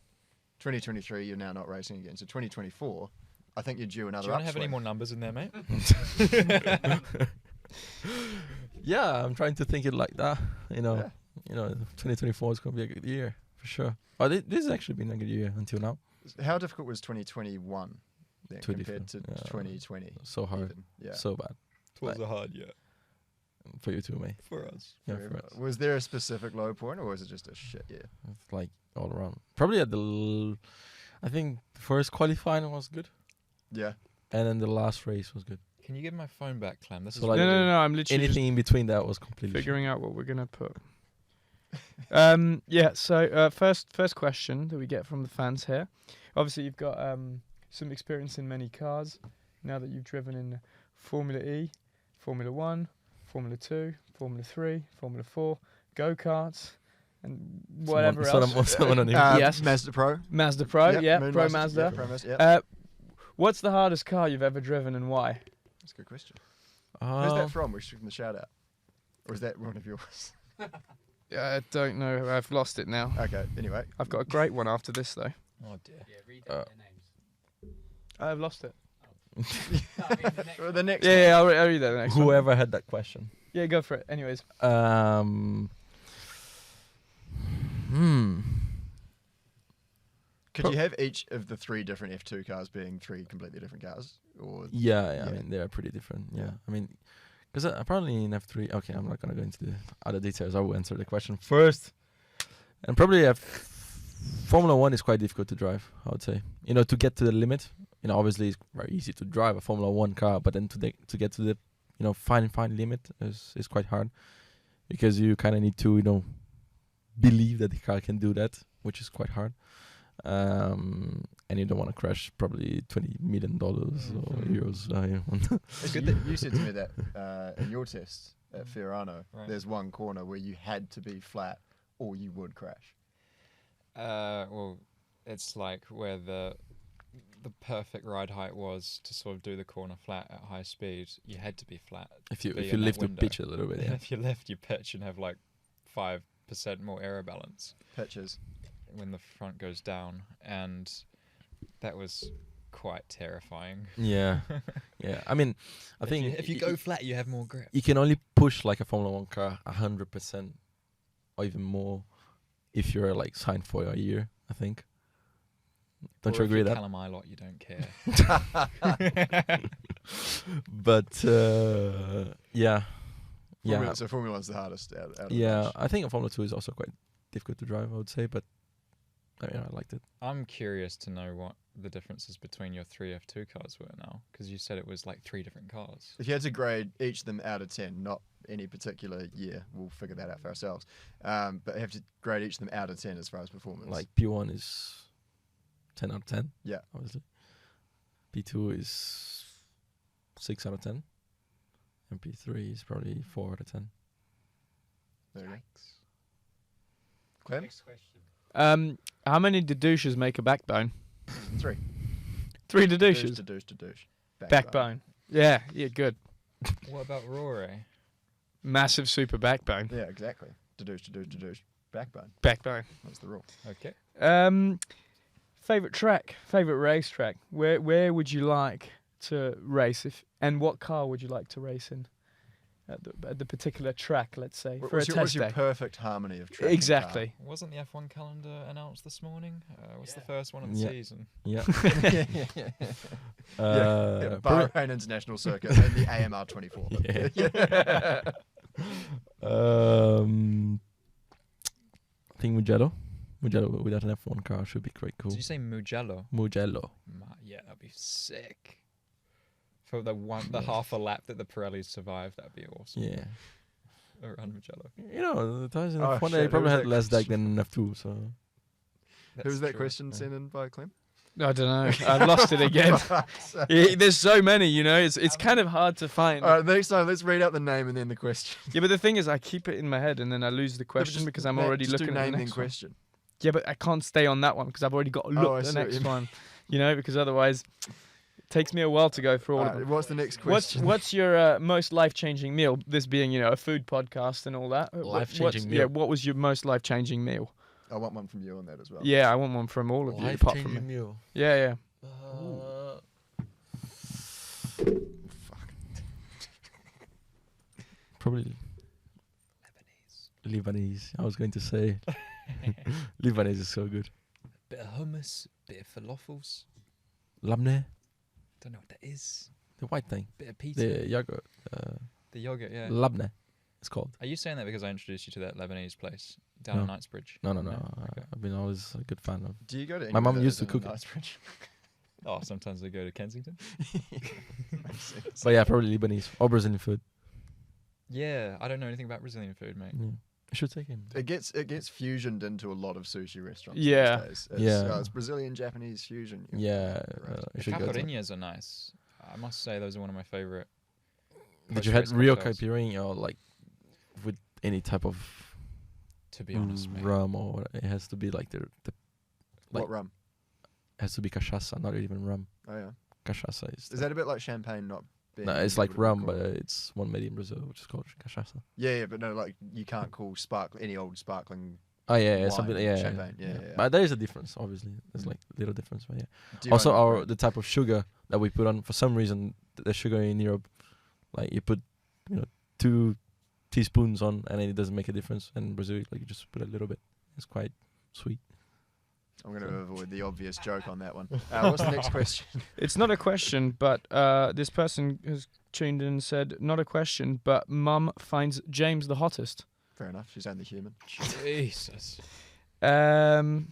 2023 you're now not racing again. So 2024, I think you're due another Do you want to have any upswing. more numbers in there, mate? Yeah, I'm trying to think it like that. Yeah. 2024 is gonna be a good year for sure. Oh, this has actually been a good year until now. How difficult was 2021 then Too compared to different, yeah. 2020? So hard, even? Yeah. so bad Twas a hard year for you too, mate. for us. Yeah, For for everyone. us. Was there a specific low point, or was it just a shit year? It's like all around. Probably at I think the first qualifying was good, Yeah. and then the last race was good. Can you give my phone back, Clem? This So, is like, really- No. I'm literally Anything in between that was completely shit. figuring out what we're gonna put. So first question that we get from the fans here. Obviously, you've got some experience in many cars. Now that you've driven in Formula E, Formula 1, Formula 2, Formula 3, Formula 4, go-karts, and whatever else. Someone on here. Yes. Mazda Pro. Mazda Pro, Yep, Pro Moonlight- Mazda. Yeah, Pro Mazda. Yeah. What's the hardest car you've ever driven and why? That's a good question. Who's Uh, that from? We should give them the shout out. Or is that one of yours? I don't know. I've lost it now. Okay. Anyway. I've got a great one after this though. Oh dear. Yeah, read Uh, out their names. I've lost it. Well, the next. Yeah, I'll read that next one. whoever had that question. Yeah, go for it. Anyways, Could you have each of the 3 different F2 cars being 3 completely different cars? Or Yeah, I Yeah. mean they're pretty different. Yeah, Yeah. I mean, because apparently in F3. Okay, I'm not gonna go into the other details. I will answer the question first. And probably Formula One is quite difficult to drive. I would say, to get to the limit. Obviously it's very easy to drive a Formula One car, but then to get to the, fine limit is quite hard, because you kind of need to, believe that the car can do that, which is quite hard. And you don't want to crash probably $20 million or euros. it's good that you said to me that in your test at Fiorano, Right. there's one corner where you had to be flat or you would crash. Well, it's like where the perfect ride height was to sort of do the corner flat at high speed. You had to be flat. if you Be if in you that lift the window. pitch a little bit, yeah. If you lift your pitch and have like 5% more aero balance Pitches. when the front goes down, and that was quite terrifying. Yeah, yeah. I mean, I If think you, if you go flat, you have more grip. you can only push like a Formula One car 100% or even more if you're like signed for a year. I think. Don't Or you if agree you're that? Callum Ilott, you don't care. But yeah, yeah, So Formula 1's the hardest out of the yeah. bunch. I think Formula 2 is also quite difficult to drive, I would say, but I liked it. I'm curious to know what the differences between your 3 F2 cars were now, because you said it was like 3 different cars. If you had to grade each of them out of 10, not any particular year, we'll figure that out for ourselves. But you have to grade each of them out of 10 as far as performance. Like P1 is 10 out of 10. Yeah. Obviously. P2 is 6 out of 10. And P3 is probably 4 out of 10. there you go. Clem? Next question. how many douches make a backbone? 3. 3 To douches. douche. Backbone. Yeah, good. What about Rory? Massive super backbone. Yeah, exactly. To douche. Backbone. Backbone. That's the rule. Okay. Favorite track, favorite race track. Where would you like to race, and what car would you like to race in? At the particular track, let's say, for a What's test your day. perfect harmony of track and Exactly. Wasn't the F1 calendar announced this morning? What's the first one of the Yeah. season? Yeah. car? Yeah, probably- Bahrain International Circuit and the AMR 24. Yeah. I think Mugello without an F1 car should be quite cool. Did you say Mugello? Mugello. Yeah, that'd be sick. For the half a lap that the Pirellis survived, that'd be awesome. Yeah. Around Mugello. The tires in Oh, F1 shit, they who probably was had that less deck question? than F2, so Who was that true. question sent in by Clem? I don't know. I've lost it again. There's so many, it's kind of hard to find. All right, next time let's read out the name and then the question. Yeah, but the thing is, I keep it in my head and then I lose the question because I'm already looking at the name then next one. question. Yeah, but I can't stay on that one because I've already got to look I at the see what next you mean. one. Because otherwise it takes me a while to go through all of them. What's the next question? What's your most life-changing meal? This being, a food podcast and all that. Life-changing meal? Yeah, what was your most life-changing meal? I want one from you on that as well. Yeah, I want one from all of you apart from me. meal. Yeah. Probably Lebanese. I was going to say Lebanese is so good. Bit of hummus, bit of falafels. Labneh, Don't know what that is. the white thing, Bit of pizza. the yogurt. The yogurt, yeah. Labneh, it's called. Are you saying that because I introduced you to that Lebanese place down in No. Knightsbridge? No. Okay. I've been always a good fan of. Do you go to? My mum anywhere used that to isn't cook it. Knightsbridge? Oh, sometimes I go to Kensington. Makes sense. But yeah, probably Lebanese or Brazilian food. Yeah, I don't know anything about Brazilian food, mate. Yeah. I should take him. It gets fusioned into a lot of sushi restaurants. Yeah. These days. Yeah. It's Brazilian Japanese fusion. Yeah, Right. I The should go. To. caipirinhas are nice. I must say those are one of my favorite. Did you had post-race real cocktails. caipirinha or like with any type of To be honest, mate. rum, or it has to be like the like What rum? has to be cachaça, not even rum. Oh yeah. Cachaça is. Is that a bit like champagne not being No, it's able like to rum, call but it? it's one made in Brazil, which is called cachaça. Yeah, but no, like you can't call any old sparkling. Oh yeah, Wine, something. Yeah, champagne, yeah. But there is a difference, obviously. There's like little difference, but yeah. Do you Also, own the type of sugar that we put on, for some reason, the sugar in Europe, like you put, 2 teaspoons on, and then it doesn't make a difference. And in Brazil, like you just put a little bit. It's quite sweet. I'm going to avoid the obvious joke on that one. What's the next question? It's not a question, but this person has tuned in and said, not a question, but Mum finds James the hottest. Fair enough. She's only human. Jesus. Um,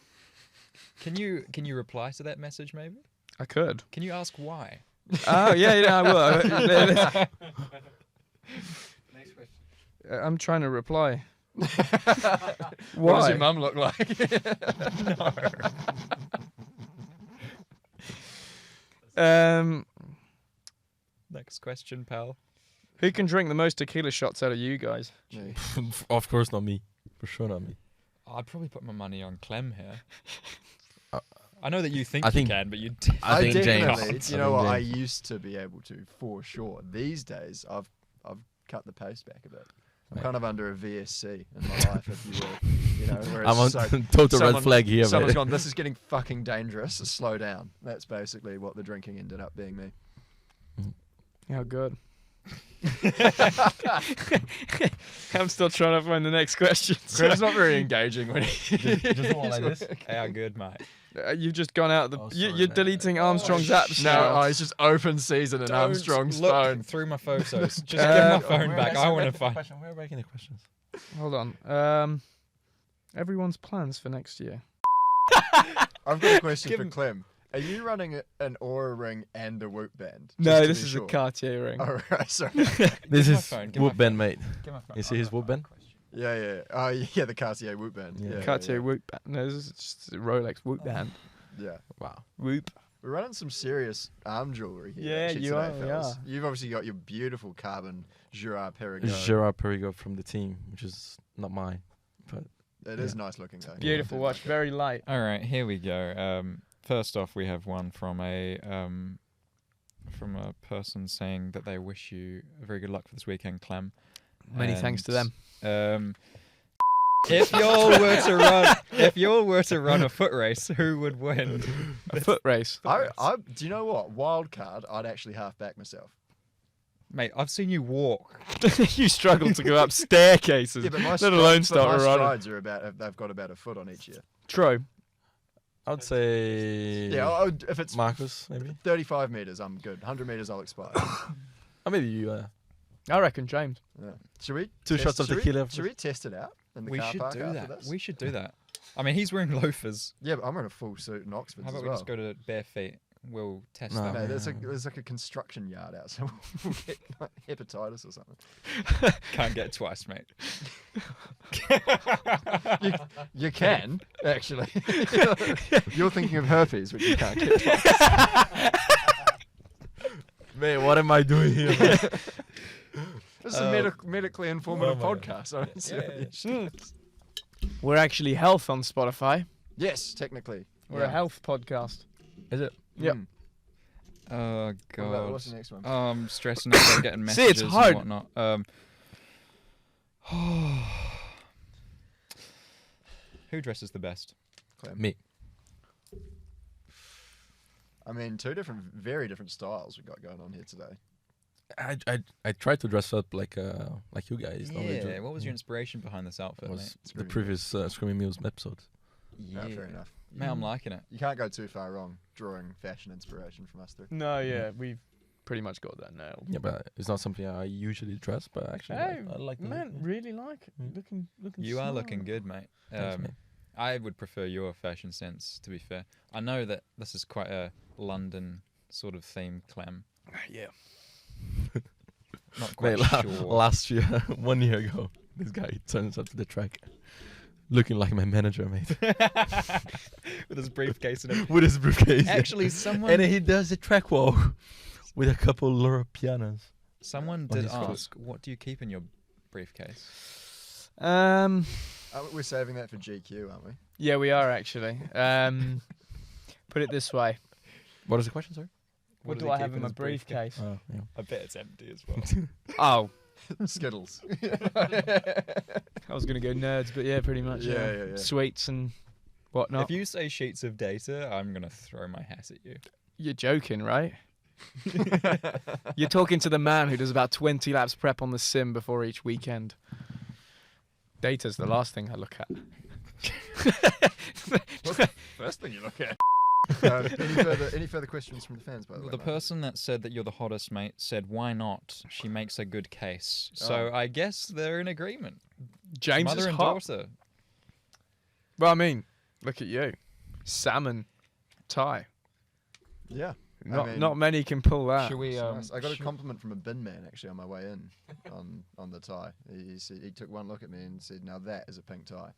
Can you reply to that message maybe? I could. Can you ask why? Oh, yeah, I will. Next question. I'm trying to reply. What does Why? your mum look like? Next question, pal. Who can drink the most tequila shots out of you guys? Me. Of course, not me. For sure, not me. I'd probably put my money on Clem here. Uh, I know that you think I you think- can, but you. I think definitely. James. You I know think what? I James. used to be able to, for sure. These days, I've cut the pace back a bit. I'm Mate. kind of under a VSC in my life, if you will. Whereas I'm on so total someone- red flag here, someone's mate. gone, this is getting fucking dangerous. Slow down. That's basically what the drinking ended up being me. How good. I'm still trying to find the next question. Clem's not very engaging when he Just one like this. How good, mate? You've just gone out. Oh, You're sorry, mate. deleting Armstrong's apps No, now. he's just open season and Armstrong's look phone. through my photos. Just give Uh, my phone back. I want to find. We're making the questions. Hold on. Everyone's plans for next year. I've got a question Give for him- Clem. Are you running an Aura ring and a Whoop band? No, Just to this be is sure. a Cartier ring. Oh, right, sorry. This Give my is phone, give my Whoop band, mate. Give my phone. You see his Whoop band? Yeah. Oh, yeah, the Cartier Whoop band. Yeah. Yeah, Cartier yeah. Whoop band. No, this is just a Rolex Whoop band. Yeah. Wow. Whoop. We're running some serious arm jewellery here. Yeah, actually, you today, are, we fellas. are. You've obviously got your beautiful carbon Girard Perregaux. Gerard Perregaux from the team, which is not mine. But It is nice looking though. Beautiful I do watch. like it. Very light. All right, here we go. First off, we have one from a person saying that they wish you very good luck for this weekend, Clem. Many thanks to them. If y'all were to run a foot race, who would win? A foot race. Do you know what? Wild card, I'd actually half back myself. Mate, I've seen you walk. You struggle to go up staircases, Yeah, but my let alone my start a run. strides are they've got about a foot on each ear. True. I'd say Yeah, if it's Marcus, maybe. 35 meters, I'm good. 100 meters, I'll expire. Or maybe you. I reckon James. Yeah. Should we? Two shots of tequila. Should we test it out in the We car should park do after that. this? We should do that. I mean, he's wearing loafers. Yeah, but I'm wearing a full suit in Oxford How as about well. we just go to bare feet? We'll test No. that. No, there's like a construction yard out, so we'll get like, hepatitis or something. Can't get twice, mate. You can actually. You're thinking of herpes, which you can't get twice. Mate, what am I doing here? man? This is a medically informative podcast. I don't see what the issue is. We're actually health on Spotify. Yes, technically. We're a health podcast. Is it? Yep. Mm. Oh What god. about- What's the next one? I'm stressing out about getting See, it's messages hard. and whatnot. Who dresses the best? Clem. Me. I mean, very different styles we got going on here today. I tried to dress up like you guys. normally do. Yeah. What was your inspiration behind this outfit, It mate? was the Screaming previous Screaming Meals episode. Yeah, fair enough. Mate, I'm liking it. You can't go too far wrong drawing fashion inspiration from us three. No, yeah, we've pretty much got that nailed. Yeah, but it's not something I usually dress. But actually, Hey, I like the man, look. really like it. Mm. Looking. You are smart. looking good, mate. Thanks, mate. I would prefer your fashion sense, to be fair. I know that this is quite a London sort of theme, Clem. Yeah. Not quite Mate, sure. last year, 1 year ago, this guy turns up to the track looking like my manager, mate, With his briefcase and everything. with his briefcase. Actually, someone and he does the track walk with a couple Laura pianos. someone on did his foot. ask, what do you keep in your briefcase? We're saving that for GQ, aren't we? Yeah, we are actually. Put it this way. What is the question, sorry? What does do he I have keep in my his briefcase? Oh, yeah. I bet it's empty as well. Oh, Skittles. I was going to go nerds, but yeah, pretty much. Yeah. Sweets and whatnot. If you say sheets of data, I'm going to throw my hat at you. You're joking, right? You're talking to the man who does about 20 laps prep on the sim before each weekend. Data's the last thing I look at. First thing you look at. Any further questions from the fans, by the way? The Mike? person that said that you're the hottest, mate, said, why not? She makes a good case. So I guess they're in agreement. James Mother is and hot. daughter. Well, I mean, look at you. Salmon tie. Yeah. Not many can pull that. Should we... It's nice. I got a compliment from a bin man actually on my way in on the tie. He said, he took one look at me and said, "Now that is a pink tie."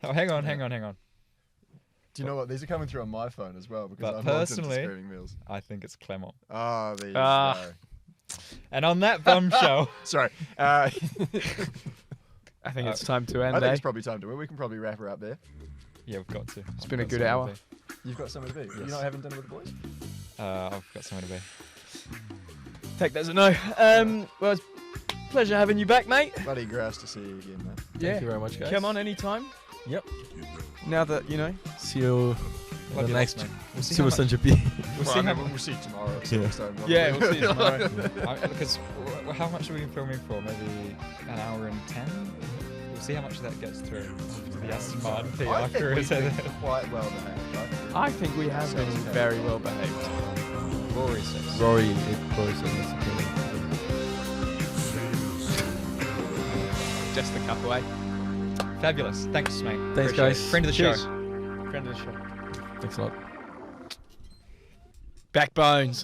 Oh, hang on. Do you know what? These are coming through on my phone as well because But I'm logged into personally- Screaming Meals. I think it's Clement. Oh, there you Ah. go. And on that bombshell... Sorry. I think it's time to I end, think eh? it's probably time to win. We can probably wrap her up there. Yeah, we've got to. It's been a good hour. You've got somewhere to be. You're Yes. not having dinner with the boys? I've got somewhere to be. Take that as a no. Well, it's a pleasure having you back, mate. Bloody grouse to see you again, man. Thank you very much, guys. Come on anytime. Yep. Now that, you know. See you Love the you next lots, mate. We'll see Super how much- San GP. We'll see how we'll see you tomorrow. Yeah. Yeah, we'll see you tomorrow. Because how much are we filming for? Maybe an hour and 10? We'll see how much that gets through. The Aston Martin PR I think crew we've said been quite well behaved, right? I think we have been very well behaved. Rory says. Rory, 8%. Just a couple, eh? Fabulous. Thanks, mate. Thanks, Appreciate guys. it. Friend of the Cheers. show. Friend of the show. Thanks a lot. Backbones.